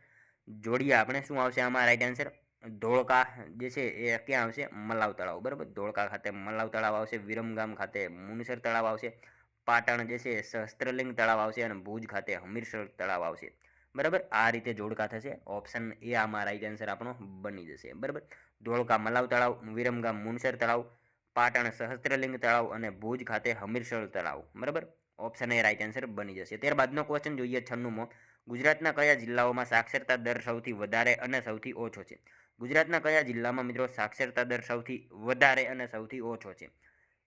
જોડીએ આપણે. શું આવશે આમાં રાઈટ આન્સર? ધોળકા જે છે એ ક્યાં આવશે? મલાવ તળાવ, બરાબર. ધોળકા ખાતે મલાવ તળાવ આવશે, વિરમગામ ખાતે મુનસર તળાવ આવશે, પાટણ જે છે સહસ્ત્રલિંગ તળાવ આવશે અને ભુજ ખાતે હમીરસર તળાવ આવશે, બરાબર. આ રીતે જોડકા થશે. ઓપ્શન એ આમાં રાઈટ આન્સર આપણો બની જશે, બરાબર. ધોળકા મલાવ તળાવ, વિરમગામ મુનસર તળાવ, પાટણ સહસ્ત્રલિંગ તળાવ અને ભુજ ખાતે હમીરસર તળાવ, બરાબર. ઓપ્શન એ રાઈટ આન્સર બની જશે. ત્યારબાદનો ક્વેશ્ચન જોઈએ 96મો. ગુજરાતના કયા જિલ્લાઓમાં સાક્ષરતા દર સૌથી વધારે અને સૌથી ઓછો છે? ગુજરાતના કયા જિલ્લામાં મિત્રો સાક્ષરતા દર સૌથી વધારે અને સૌથી ઓછો છે?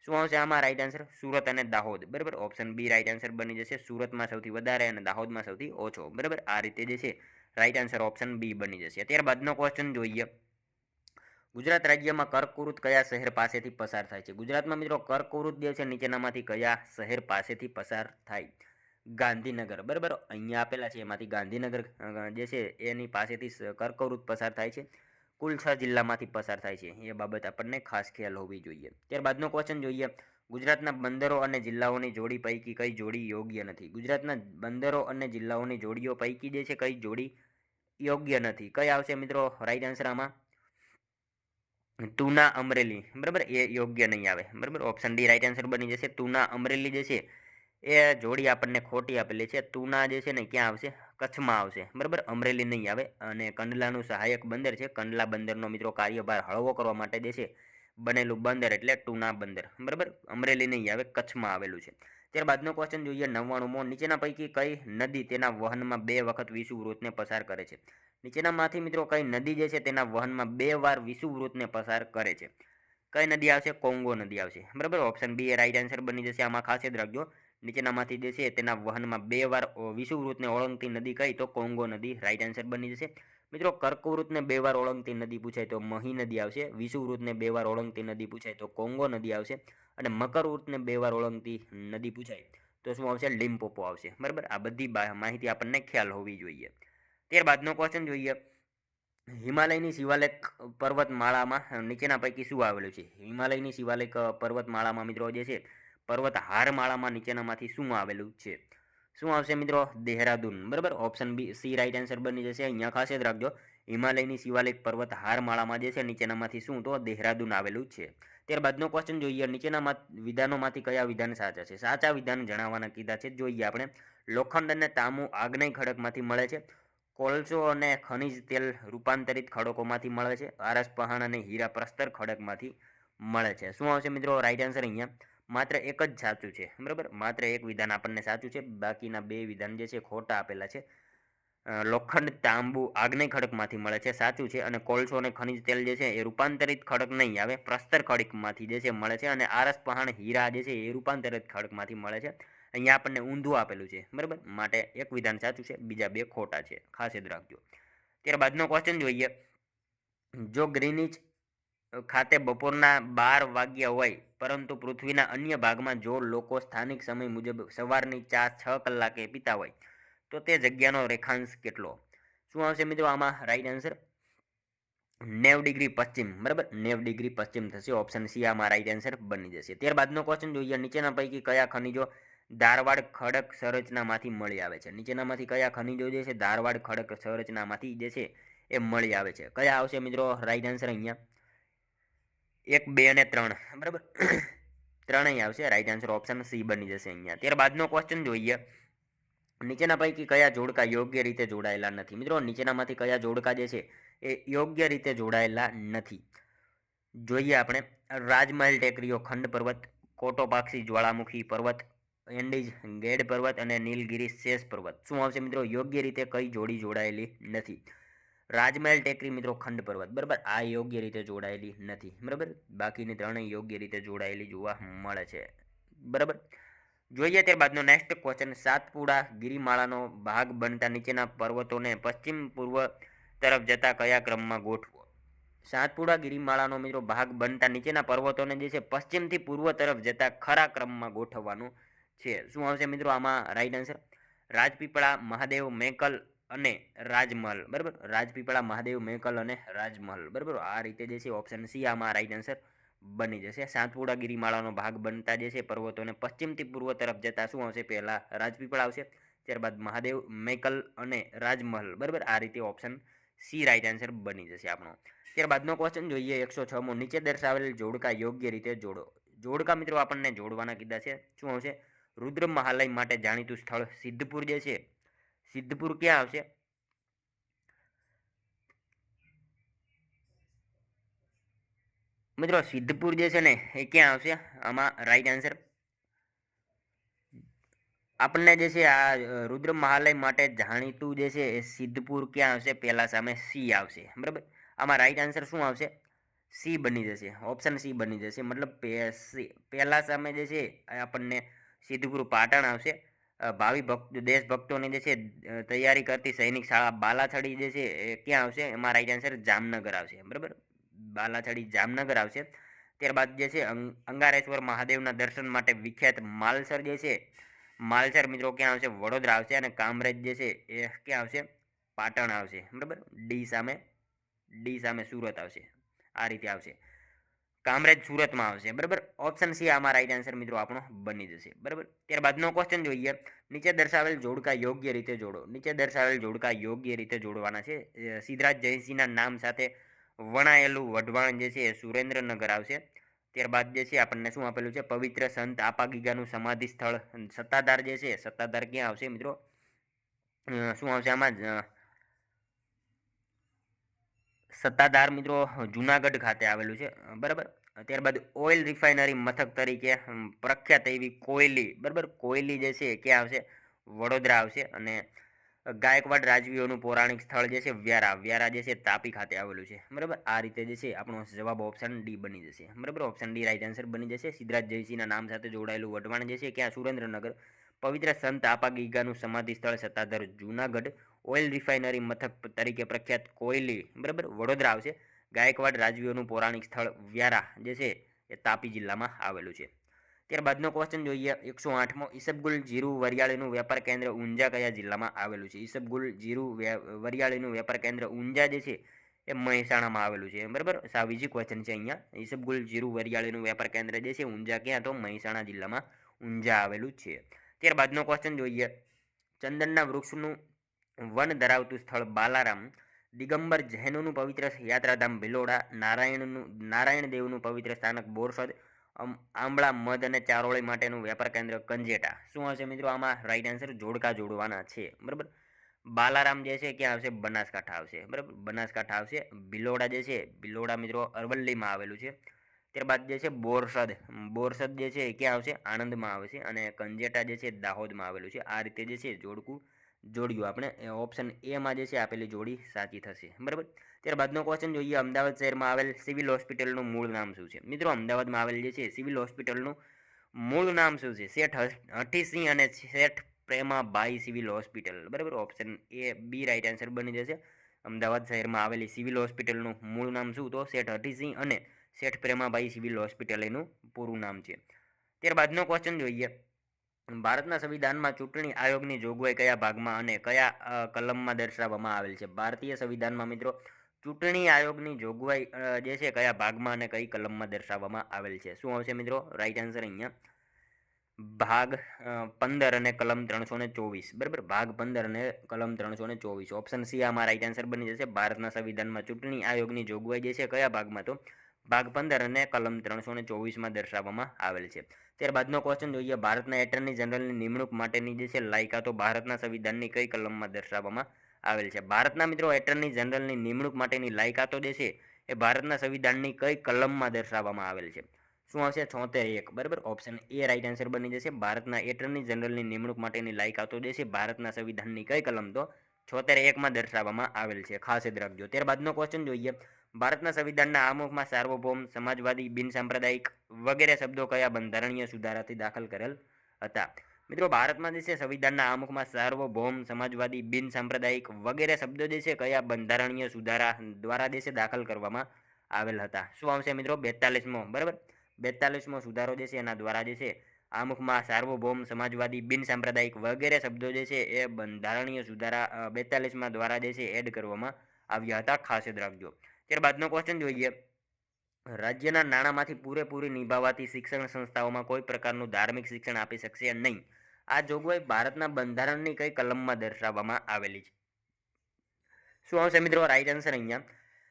શું આવશે આમાં રાઈટ આન્સર? સુરત અને દાહોદ, બરાબર. ઓપ્શન બી રાઈટ આન્સર બની જશે. સુરતમાં સૌથી વધારે અને દાહોદમાં સૌથી ઓછો, બરાબર. આ રીતે જે છે રાઈટ આન્સર ઓપ્શન બી બની જશે. ત્યારબાદનો ક્વેશ્ચન જોઈએ. ગુજરાત રાજ્યમાં કર્કવૃત કયા શહેર પાસેથી પસાર થાય છે? ગુજરાતમાં મિત્રો કર્કવૃત જે છે નીચેનામાંથી કયા શહેર પાસેથી પસાર થાય? ગાંધીનગર, બરાબર. અહીંયા આપેલા છે એમાંથી ગાંધીનગર જે છે એની પાસેથી કર્કવૃત પસાર થાય છે. કુલ 6 જિલ્લામાંથી પસાર થાય છે. એ બાબત આપણને ખાસ ખ્યાલ હોવી જોઈએ. ત્યારબાદનો ક્વેશ્ચન જોઈએ. ગુજરાતના બંદરો અને જિલ્લાઓની જોડી પૈકી કઈ જોડી યોગ્ય નથી? ગુજરાતના બંદરો અને જિલ્લાઓની જોડીઓ પૈકી જે છે કઈ જોડી યોગ્ય નથી? કઈ આવશે મિત્રો રાઈટ આન્સર આમાં? તુના અમરેલી, બરાબર, એ યોગ્ય નહીં આવે, બરાબર. ઓપ્શન ડી રાઈટ આન્સર બની જશે. તુના અમરેલી જે છે એ જોડી આપણને ખોટી આપેલી છે. તુના જે છે ને ક્યાં આવશે? કચ્છમાં આવશે, બરાબર. અમરેલી નહીં આવે. અને કંડલાનું સહાયક બંદર છે. કંડલા બંદરનો મિત્રો કાર્યભાર હળવો કરવા માટે જે છે બનેલું બંદર એટલે ટુના બંદર, બરાબર. અમરેલી નહીં આવે, કચ્છમાં આવેલું છે. ત્યારબાદનો ક્વેશ્ચન જોઈએ 99મો. નીચેના પૈકી કઈ નદી તેના વહનમાં 2 વખત વિષુવવૃત્તને પસાર કરે છે? નીચેનામાંથી મિત્રો કઈ નદી જે છે તેના વહનમાં 2 વાર વિષુવવૃત્તને પસાર કરે છે? કઈ નદી આવશે? કોંગો નદી આવશે, બરાબર. ઓપ્શન બી એ રાઈટ આન્સર બની જશે. આમાં ખાસ યાદ રાખજો, નીચેનામાંથી જે છે તેના વહનમાં 2 વાર વિષુવવૃત્તને ઓળંગતી નદી કઈ? તો કોંગો નદી રાઈટ આન્સર બની જશે. મિત્રો કર્કવૃત્તને 2 વાર ઓળંગતી નદી પૂછાય તો મહી નદી આવશે. વિષુવવૃત્તને 2 વાર ઓળંગતી નદી પૂછાય તો કોંગો નદી આવશે. અને મકરવૃત્તને 2 વાર ઓળંગતી નદી પૂછાય તો શું આવશે? લિમ્પોપો આવશે, બરાબર. આ બધી માહિતી આપણને ખ્યાલ હોવી જોઈએ. ત્યારબાદનો ક્વેશ્ચન જોઈએ. હિમાલયની શિવાલિક પર્વતમાળામાં નીચેના પૈકી શું આવેલું છે? હિમાલયની શિવાલિક પર્વતમાળામાં મિત્રો જે છે પર્વત હારમાળામાં નીચેનામાંથી શું આવેલું છે? શું આવશે મિત્રો? દેહરાદૂન, બરાબર. Option B C right answer બની જશે. અહીંયા ખાસ યાદ રાખજો, હિમાલયની શિવાલિક પર્વત હારમાળામાં જે છે નીચેનામાંથી શું? તો દેહરાદૂન આવેલું છે. ત્યારબાદનો ક્વેશ્ચન જોઈએ. નીચેના વિધાનોમાંથી કયા વિધાન સાચા છે? સાચા વિધાન જણાવવાના કીધા છે, જોઈએ આપણે. લોખંડ અને તાંબુ આગ્નેય ખડકમાંથી મળે છે. કોલસો અને ખનિજ તેલ રૂપાંતરિત ખડકોમાંથી મળે છે. આરસ પહાણ અને હીરા પ્રસ્તર ખડકમાંથી મળે છે. શું આવશે મિત્રો રાઈટ આન્સર? અહીંયા માત્ર એક જ સાચું છે, બરાબર. માત્ર એક વિધાન આપણને સાચું છે, બાકીના 2 વિધાન જે છે ખોટા આપેલા છે. લોખંડ તાંબુ આગ્નેય ખડકમાંથી મળે છે, સાચું છે. અને કોલસો અને ખનિજ તેલ જે છે એ રૂપાંતરિત ખડક નહીં આવે, પ્રસ્તર ખડકમાંથી જે છે મળે છે. અને આરસ પહાણ હીરા જે છે એ રૂપાંતરિત ખડકમાંથી મળે છે. અહીંયા આપણને ઊંધું આપેલું છે, બરાબર. માટે એક વિધાન સાચું છે, બીજા 2 ખોટા છે, ખાસ યાદ રાખજો. ત્યારબાદનો ક્વેશ્ચન જોઈએ. જો ગ્રીનિચ ખાતે બપોરના 12 વાગ્યા હોય પરંતુ પૃથ્વીના અન્ય ભાગમાં જો લોકો સ્થાનિક સમય મુજબ સવારની ચા 6 કલાકે પીતા હોય તો તે જગ્યાનો રેખાંશ કેટલો? શું આવશે મિત્રો આમાં રાઈટ આન્સર? 90 ડિગ્રી પશ્ચિમ, બરાબર. 90 ડિગ્રી પશ્ચિમ થશે. ઓપ્શન સી આમાં રાઈટ આન્સર બની જશે. ત્યારબાદનો ક્વેશ્ચન જોઈએ. નીચેના પૈકી કયા ખનિજો ધારવાડ ખડક સંરચનામાંથી મળી આવે છે? નીચેનામાંથી કયા ખનિજો જે છે ધારવાડ ખડક સંરચનામાંથી જે છે એ મળી આવે છે? કયા આવશે મિત્રો રાઈટ આન્સર? અહીંયા 1, 2 અને 3, બરાબર. ત્રણેય આવશે. રાઈટ આન્સર ઓપ્શન સી બની જશે અહીંયા. ત્યારબાદનો ક્વેશ્ચન જોઈએ. નીચેના પૈકી કયા જોડકા યોગ્ય રીતે જોડાયેલા નથી? મિત્રો નીચેનામાંથી કયા જોડકા જે છે એ યોગ્ય રીતે જોડાયેલા નથી? જોઈએ આપણે. રાજમહેલ ટેકરીઓ ખંડ પર્વત, કોટોપાક્ષી જ્વાળામુખી પર્વત, એન્ડીઝ ગેડ પર્વત અને નીલગિરી શેષ પર્વત. શું આવશે મિત્રો? યોગ્ય રીતે કઈ જોડી જોડાયેલી નથી? રાજમહેલ ટેકરી મિત્રો ખંડ પર્વત, બરાબર, આ યોગ્ય રીતે જોડાયેલી નથી, બરાબર. બાકીની ત્રણેય યોગ્ય રીતે જોડાયેલી જોવા મળે છે, બરાબર. જોઈએ ત્યારબાદનો નેક્સ્ટ ક્વેશ્ચન, સાતપુડા ગિરિમાળાનો ભાગ બનતા નીચેના પર્વતોને પશ્ચિમ પૂર્વ તરફ જતા કયા ક્રમમાં ગોઠવો? સાતપુડા ગિરિમાળાનો મિત્રો ભાગ બનતા નીચેના પર્વતોને જે છે પશ્ચિમથી પૂર્વ તરફ જતા ખરા ક્રમમાં ગોઠવવાનું છે. શું આવશે મિત્રો આમાં રાઈટ આન્સર? રાજપીપળા, મહાદેવ, મેકલ અને રાજમહલ, બરાબર. રાજપીપળા, મહાદેવ, મેકલ અને રાજમહલ, બરાબર. આ રીતે જે છે ઓપ્શન સી આમાં રાઈટ આન્સર બની જશે. સાતપુડા ગિરિમાળાનો ભાગ બનતા જે છે પર્વતોને પશ્ચિમથી પૂર્વ તરફ જતા શું આવશે? પહેલા રાજપીપળા આવશે, ત્યારબાદ મહાદેવ, મેકલ અને રાજમહલ, બરાબર. આ રીતે ઓપ્શન સી રાઈટ આન્સર બની જશે આપણો. ત્યારબાદનો ક્વેશ્ચન જોઈએ 106મો, નીચે દર્શાવેલ જોડકા યોગ્ય રીતે જોડો. જોડકા મિત્રો આપણને જોડવાના કીધા છે. શું આવશે? રુદ્ર મહાલય માટે જાણીતું સ્થળ સિદ્ધપુર જે છે, સિદ્ધપુર ક્યાં આવશે? મિત્રો સિદ્ધપુર જે છે ને એ ક્યાં આવશે આમાં રાઈટ આન્સર? આપણને જે છે આ રુદ્ર મહાલય માટે જાણીતું જે છે એ સિદ્ધપુર ક્યાં આવશે? પહેલા સામે સી આવશે, બરાબર. આમાં રાઈટ આન્સર શું આવશે? સી બની જશે, ઓપ્શન સી બની જશે. મતલબ પહેલા સામે જે છે આપણને સિદ્ધપુર પાટણ આવશે. ભાવિ ભક્ત દેશભક્તોની જે છે તૈયારી કરતી સૈનિક શાળા બાલાછડી જે છે એ ક્યાં આવશે? એમાં રાઈટ આન્સર જામનગર આવશે, બરાબર. બાલાછડી જામનગર આવશે. ત્યારબાદ જે છે અંગારેશ્વર મહાદેવના દર્શન માટે વિખ્યાત માલસર જે છે, માલસર મિત્રો ક્યાં આવશે? વડોદરા આવશે. અને કામરેજ જે છે એ ક્યાં આવશે? પાટણ આવશે, બરાબર. ડી સામે સુરત આવશે, આ રીતે આવશે. કામરેજ સુરતમાં આવશે, બરાબર. ઓપ્શન સી આમાં રાઈટ આન્સર મિત્રો આપણો બની જશે, બરાબર. ત્યારબાદનો ક્વેશ્ચન જોઈએ, નીચે દર્શાવેલ જોડકા યોગ્ય રીતે જોડો. નીચે દર્શાવેલ જોડકા યોગ્ય રીતે જોડવાના છે. સિદ્ધરાજ જયસિંહના નામ સાથે વણાયેલું વઢવાણ જે છે એ સુરેન્દ્રનગર આવશે. ત્યારબાદ જે છે આપણને શું આપેલું છે? પવિત્ર સંત આપાગીગાનું સમાધિ સ્થળ સત્તાધાર જે છે, સત્તાધાર ક્યાં આવશે મિત્રો? શું આવશે આમાં? સત્તાધાર મિત્રો જુનાગઢ ખાતે આવેલું છે, બરાબર. ત્યારબાદ ઓઇલ રિફાઇનરી મથક તરીકે પ્રખ્યાત એવી કોયલી, બરાબર, કોયલી જે છે ક્યાં આવશે? વડોદરા આવશે. અને ગાયકવાડ રાજવીઓનું પૌરાણિક સ્થળ જે છે વ્યારા, વ્યારા જે છે તાપી ખાતે આવેલું છે, બરાબર. આ રીતે જે છે આપણો જવાબ ઓપ્શન ડી બની જશે, બરાબર. ઓપ્શન ડી રાઈટ આન્સર બની જશે. સિદ્ધરાજ જયસિંહના નામ સાથે જોડાયેલું વઢવાણ જે છે ક્યાં? સુરેન્દ્રનગર. પવિત્ર સંત આપાગીગાનું સમાધિ સ્થળ સત્તાધાર જુનાગઢ. ઓઇલ રિફાઇનરી મથક તરીકે પ્રખ્યાત કોયલી, બરાબર, વડોદરા આવશે. ગાયકવાડ રાજવીઓનું પૌરાણિક સ્થળ વ્યારા જે છે એ તાપી જિલ્લામાં આવેલું છે. ત્યારબાદનો ક્વેશ્ચન જોઈએ 108મો, ઈસબગુલ જીરું વરિયાળીનું વેપાર કેન્દ્ર ઊંઝા કયા જિલ્લામાં આવેલું છે? ઈસબગુલ જીરું વરિયાળીનું વેપાર કેન્દ્ર ઊંઝા જે છે એ મહેસાણામાં આવેલું છે, બરાબર. સાવ ઇઝી ક્વેશ્ચન છે અહીંયા. ઈસબગુલ જીરું વરિયાળીનું વેપાર કેન્દ્ર જે છે ઊંઝા ક્યાં? તો મહેસાણા જિલ્લામાં ઊંઝા આવેલું છે. ત્યારબાદનો ક્વેશ્ચન જોઈએ, ચંદનના વૃક્ષનું વન ધરાવતું સ્થળ બાલારામ, દિગંબર જૈનોનું પવિત્ર યાત્રાધામ ભિલોડા, નારાયણ દેવનું પવિત્ર સ્થાનક બોરસદ, આંબળા મધ અને ચારોળી માટેનું વેપાર કેન્દ્ર કંજેટા. શું હશે મિત્રો આમાં રાઈટ આન્સર? જોડકા જોડવાના છે, બરાબર. બાલારામ જે છે ક્યાં આવશે? બનાસકાંઠા આવશે, બરાબર. બનાસકાંઠા આવશે. ભિલોડા જે છે, ભિલોડા મિત્રો અરવલ્લીમાં આવેલું છે. ત્યારબાદ જે છે બોરસદ, બોરસદ જે છે ક્યાં આવશે? આણંદમાં આવે છે. અને કંજેટા જે છે દાહોદમાં આવેલું છે. આ રીતે જે છે જોડકું જોડ્યું આપણે. ઓપ્શન એમાં જે છે આપેલી જોડી સાચી થશે, બરાબર. ત્યારબાદનો ક્વેશ્ચન જોઈએ, અમદાવાદ શહેરમાં આવેલ સિવિલ હોસ્પિટલનું મૂળ નામ શું છે? મિત્રો અમદાવાદમાં આવેલ જે છે સિવિલ હોસ્પિટલનું મૂળ નામ શું છે? શેઠ હઠીસિંહ અને શેઠ પ્રેમાબાઈ સિવિલ હોસ્પિટલ, બરાબર. Option A B right answer બની જશે. અમદાવાદ શહેરમાં આવેલી સિવિલ હોસ્પિટલનું મૂળ નામ શું? તો શેઠ હઠીસિંહ અને શેઠ પ્રેમાબાઈ સિવિલ હોસ્પિટલ એનું પૂરું નામ છે. ત્યારબાદનો ક્વેશ્ચન જોઈએ, ભારતના સંવિધાનમાં ચૂંટણી આયોગની જોગવાઈ કયા ભાગમાં અને કયા કલમમાં દર્શાવવામાં આવેલ છે? ભારતીય સંવિધાનમાં મિત્રો ચૂંટણી આયોગની જોગવાઈ જે છે કયા ભાગમાં અને કઈ કલમમાં દર્શાવવામાં આવેલ છે? શું આવશે મિત્રો રાઈટ આન્સર અહીંયા? ભાગ 15 અને કલમ 324, બરાબર. ભાગ 15 અને કલમ 324. ઓપ્શન સી આમાં રાઈટ આન્સર બની જશે. ભારતના સંવિધાનમાં ચૂંટણી આયોગની જોગવાઈ જે છે કયા ભાગમાં? તો ભાગ 15 અને કલમ 324માં દર્શાવવામાં આવેલ છે. ત્યારબાદનો ક્વેશ્ચન જોઈએ, ભારતના એટર્ની જનરલની નિમણૂક માટેની જે છે લાયકાતો ભારતના સંવિધાનની કઈ કલમમાં દર્શાવવામાં આવેલ છે? ભારતના મિત્રો એટર્ની જનરલની નિમણૂક માટેની લાયકાતો જે છે એ ભારતના સંવિધાનની કઈ કલમમાં દર્શાવવામાં આવેલ છે? શું આવશે? 76(1), બરાબર. ઓપ્શન એ રાઈટ આન્સર બની જશે. ભારતના એટર્ની જનરલની નિમણૂક માટેની લાયકાતો જે છે ભારતના સંવિધાનની કઈ કલમ? તો 76(1) દર્શાવવામાં આવેલ છે, ખાસ યાદ રાખજો. ત્યારબાદનો ક્વેશ્ચન જોઈએ. ભારતના સંવિધાનના આમુખમાં સાર્વભૌમ, સમાજવાદી, બિનસાંપ્રદાયિક વગેરે શબ્દો કયા બંધારણીય સુધારાથી દાખલ કરેલ હતા? મિત્રો, ભારતમાં જે છે સંવિધાનના આમુખમાં સાર્વભૌમ, સમાજવાદી, બિનસાંપ્રદાયિક વગેરે શબ્દો જે છે કયા બંધારણીય સુધારા દ્વારા જે છે દાખલ કરવામાં આવેલ હતા? શું આવશે મિત્રો? 42મો. બરાબર, 42મો સુધારો જે છે એના દ્વારા જે છે આમુખમાં સાર્વભૌમ, સમાજવાદી, બિનસાંપ્રદાયિક વગેરે શબ્દો જે છે એ બંધારણીય સુધારા 42મા દ્વારા જે છે એડ કરવામાં આવ્યા હતા, ખાસ યાદ રાખજો. ત્યારબાદનો ક્વેશ્ચન જોઈએ. રાજ્યના નાણાંમાંથી પૂરેપૂરી નિભાવાતી શિક્ષણ સંસ્થાઓમાં કોઈ પ્રકારનું ધાર્મિક શિક્ષણ આપી શકશે નહીં. આ જોગવાઈ ભારતના બંધારણની કઈ કલમમાં દર્શાવવામાં આવેલી છે? શું આવશે મિત્રો? રાઈટ આન્સર અહીંયા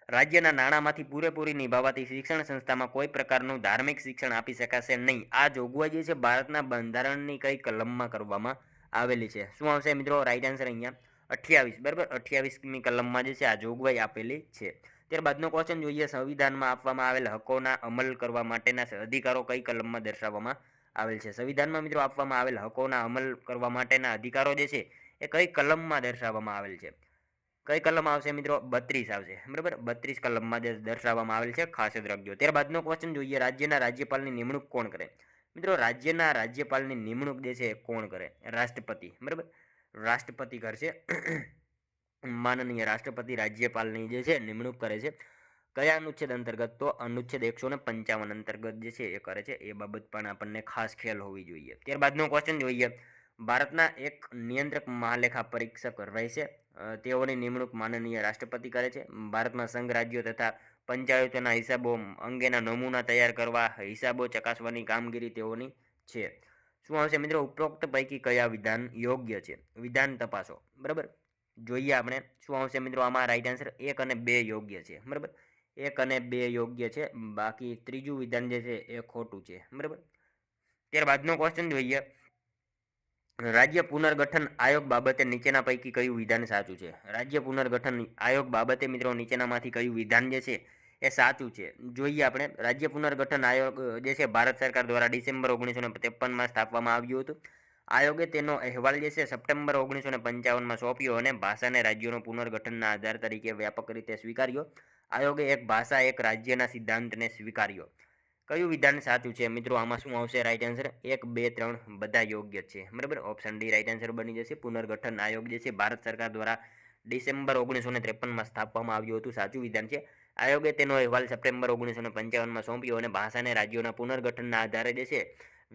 રાજ્યના નાણાંમાંથી પૂરેપૂરી નિભાવાતી શિક્ષણ સંસ્થામાં કોઈ પ્રકારનું ધાર્મિક શિક્ષણ આપી શકાશે નહીં. આ જોગવાઈ જે છે ભારતના બંધારણની કઈ કલમમાં કરવામાં આવેલી છે? શું આવશે મિત્રો? રાઈટ આન્સર અહીંયા 28. બરાબર, 28મી કલમમાં જે છે આ જોગવાઈ આપેલી છે. ત્યારબાદનો ક્વેશ્ચન જોઈએ. સંવિધાનમાં આપવામાં આવેલ હકોના અમલ કરવા માટેના અધિકારો કઈ કલમમાં દર્શાવવામાં આવેલ છે? સંવિધાનમાં મિત્રો આપવામાં આવેલ હકોના અમલ કરવા માટેના અધિકારો જે છે એ કઈ કલમમાં દર્શાવવામાં આવેલ છે? કઈ કલમ આવશે મિત્રો? 32 આવશે. બરાબર, 32 કલમમાં જે દર્શાવવામાં આવેલ છે, ખાસ યાદ રાખજો. ત્યારબાદનો ક્વેશ્ચન જોઈએ. રાજ્યના રાજ્યપાલની નિમણૂક કોણ કરે? મિત્રો, રાજ્યના રાજ્યપાલની નિમણૂક જે છે કોણ કરે? રાષ્ટ્રપતિ. બરાબર, રાષ્ટ્રપતિ કરશે. માનનીય રાષ્ટ્રપતિ રાજ્યપાલની જે છે નિમણૂક કરે છે. કયા અનુચ્છેદ અંતર્ગત? તો અનુચ્છેદ 155 અંતર્ગત જે છે એ કરે છે. એ બાબત પણ આપણને ખાસ ખ્યાલ હોવી જોઈએ. ત્યારબાદનો ક્વેશ્ચન જોઈએ. ભારતના એક નિયંત્રક મહાલેખા પરીક્ષક રહેશે. તેઓની નિમણૂક માનનીય રાષ્ટ્રપતિ કરે છે. ભારતમાં સંઘ રાજ્યો તથા પંચાયતોના હિસાબો અંગેના નમૂના તૈયાર કરવા, હિસાબો ચકાસવાની કામગીરી તેઓની છે. શું આવશે મિત્રો? ઉપરોક્ત પૈકી કયા વિધાન યોગ્ય છે? વિધાન તપાસો. બરાબર, જોઈએ આપણે શું આવશે મિત્રો આમાં. રાઈટ આન્સર 1 અને 2 યોગ્ય છે. બરાબર, 1 અને 2 યોગ્ય છે. બાકી ત્રીજું વિધાન જે છે એ ખોટું છે. બરાબર. ત્યારબાદનો ક્વેશ્ચન જોઈએ. રાજ્ય પુનર્ગઠન આયોગ બાબતે નીચેના પૈકી કયું વિધાન સાચું છે? રાજ્ય પુનર્ગઠન આયોગ બાબતે મિત્રો નીચેનામાંથી કયું વિધાન જે છે એ સાચું છે? જોઈએ આપણે. રાજ્ય પુનર્ગઠન આયોગ જે છે ભારત સરકાર દ્વારા ડિસેમ્બર 1953માં સ્થાપવામાં આવ્યું હતું. આયોગે તેનો અહેવાલ જે છે સપ્ટેમ્બર 1955માં સોંપ્યો અને ભાષાને રાજ્યોનો પુનર્ગઠનના આધાર તરીકે વ્યાપક રીતે સ્વીકાર્યો. આયોગે એક ભાષા એક રાજ્યના સિદ્ધાંતને સ્વીકાર્યો. કયું વિધાન સાચું છે મિત્રો? આમાં શું આવશે? રાઈટ આન્સર 1, 2, 3 બધા યોગ્ય છે. બરાબર, ઓપ્શન ડી રાઈટ આન્સર બની જશે. પુનર્ગઠન આયોગ જે છે ભારત સરકાર દ્વારા ડિસેમ્બર 1953માં સ્થાપવામાં આવ્યું હતું, સાચું વિધાન છે. આયોગે તેનો અહેવાલ સપ્ટેમ્બર 1955માં સોંપ્યો અને ભાષાને રાજ્યોના પુનર્ગઠનના આધારે જે છે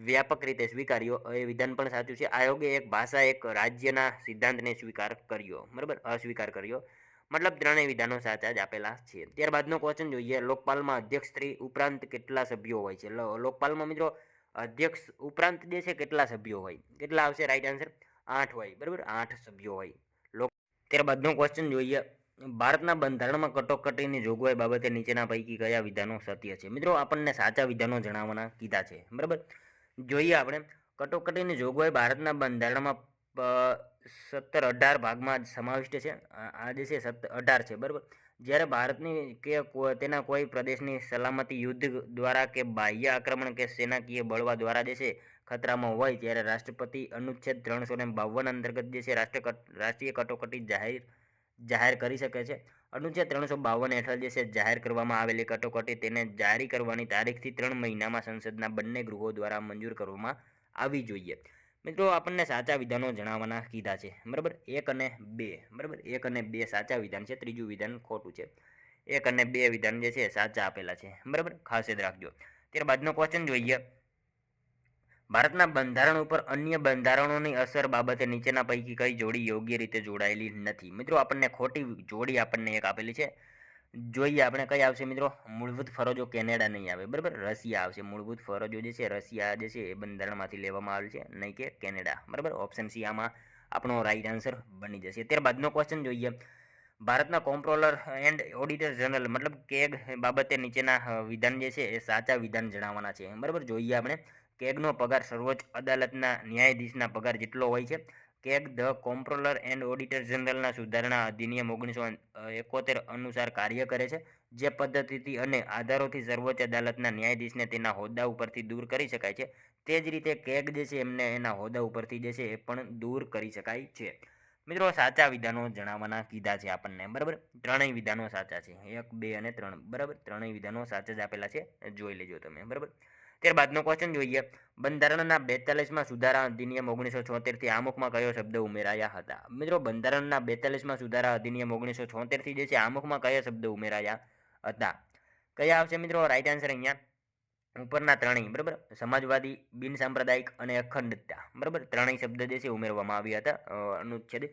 વ્યાપક રીતે સ્વીકાર્યો. એ વિધાન પણ સાચું છે. આયોગે એક ભાષા એક રાજ્યના સિદ્ધાંતને સ્વીકાર કર્યો. બરાબર, અસ્વીકાર કર્યો. મતલબ ત્રણેય વિધાનો સાચા જ આપેલા છે. ત્યારબાદનો ક્વેશ્ચન જોઈએ. લોકપાલમાં અધ્યક્ષ શ્રી ઉપરાંત કેટલા સભ્યો હોય છે? લોકપાલમાં મિત્રો અધ્યક્ષ ઉપરાંત જે છે કેટલા સભ્યો હોય? કેટલા આવશે? રાઈટ આન્સર 8 હોય. બરાબર, 8 સભ્યો હોય. ત્યારબાદનો ક્વેશ્ચન જોઈએ. ભારતના બંધારણમાં કટોકટીની જોગવાઈ બાબતે નીચેના પૈકી કયા વિધાનો સત્ય છે? મિત્રો આપણને સાચા વિધાનો જણાવવાના કીધા છે. બરાબર, જોઈએ આપણે. કટોકટીની જોગવાઈ ભારતના બંધારણમાં 17-18 ભાગમાં સમાવિષ્ટ છે. આ જે છે 18 છે. બરાબર, જ્યારે ભારતની કે તેના કોઈ પ્રદેશની સલામતી યુદ્ધ દ્વારા કે બાહ્ય આક્રમણ કે સેનાકીય બળવા દ્વારા જે છે ખતરામાં હોય ત્યારે રાષ્ટ્રપતિ અનુચ્છેદ 352 અંતર્ગત જે છે રાષ્ટ્રીય કટોકટી જાહેર કરી શકે છે. અનુચ્છેદ 352 હેઠળ જે છે જાહેર કરવામાં આવેલી કટોકટી તેને જારી કરવાની તારીખથી 3 મહિનામાં સંસદના બંને ગૃહો દ્વારા મંજૂર કરવામાં આવવી જોઈએ. મિત્રો આપણને સાચા વિધાનો જણાવવાના કીધા છે. બરાબર, 1 અને 2. બરાબર, 1 અને 2 સાચા વિધાન છે. ત્રીજું વિધાન ખોટું છે. 1 અને 2 વિધાન જે છે સાચા આપેલા છે. બરાબર, ખાસ યાદ રાખજો. ત્યારબાદનો ક્વેશ્ચન જોઈએ. ભારતના બંધારણ ઉપર અન્ય બંધારણોની અસર બાબતે નીચેના પૈકી કઈ જોડી યોગ્ય રીતે જોડાયેલી નથી? મિત્રો આપણને ખોટી જોડી આપણને એક આપેલી છે. જોઈએ આપણે કઈ આવશે મિત્રો? મૂળભૂત ફરજો કેનેડા નહીં આવે. બરાબર, રશિયા આવશે. મૂળભૂત ફરજો જે છે રશિયા જે છે એ બંધારણમાંથી લેવામાં આવેલ છે, નહીં કે કેનેડા. બરાબર, ઓપ્શન સી આમાં આપણો રાઈટ આન્સર બની જશે. ત્યારબાદનો ક્વેશ્ચન જોઈએ. ભારતના કોમ્પ્ટ્રોલર એન્ડ ઓડિટર જનરલ મતલબ કેગ બાબતે નીચેના વિધાન જે છે એ સાચા વિધાન જણાવવાના છે. બરાબર, જોઈએ આપણે. કેગનો પગાર સર્વોચ્ચ અદાલતના ન્યાયાધીશના પગાર જેટલો હોય છે. CAG the comptroller and auditor જનરલના સુધારણા અધિનિયમ 1971 અનુસાર કાર્ય કરે છે. જે પદ્ધતિથી અને આધારોથી સર્વોચ્ચ અદાલતના ન્યાયાધીશને તેના હોદ્દા ઉપરથી દૂર કરી શકાય છે, તે જ રીતે કેગ જે છે એમને એના હોદ્દા ઉપરથી જે છે એ પણ દૂર કરી શકાય છે. મિત્રો સાચા વિધાનો જણાવવાના કીધા છે આપણને, બરાબર. ત્રણેય વિધાનો સાચા છે, 1, 2 અને 3, બરાબર. ત્રણેય વિધાનો સાચા જ આપેલા છે, જોઈ લેજો તમે, બરાબર. ત્યારબાદનો ક્વેશ્ચન જોઈએ. બંધારણના 42માં સુધારા અધિનિયમ 1976 થી આમુખમાં કયો શબ્દ ઉમેરાયા હતા? મિત્રો બંધારણના 42માં સુધારા અધિનિયમ 1976 થી જે છે આમુખમાં કયા શબ્દ ઉમેરાયા હતા? કયા આવશે મિત્રો? રાઈટ આન્સર અહીંયા ઉપરના ત્રણેય, બરાબર. સમાજવાદી, બિન સાંપ્રદાયિક અને અખંડતા, બરાબર. ત્રણેય શબ્દ જે છે ઉમેરવામાં આવ્યા હતા અનુચ્છેદ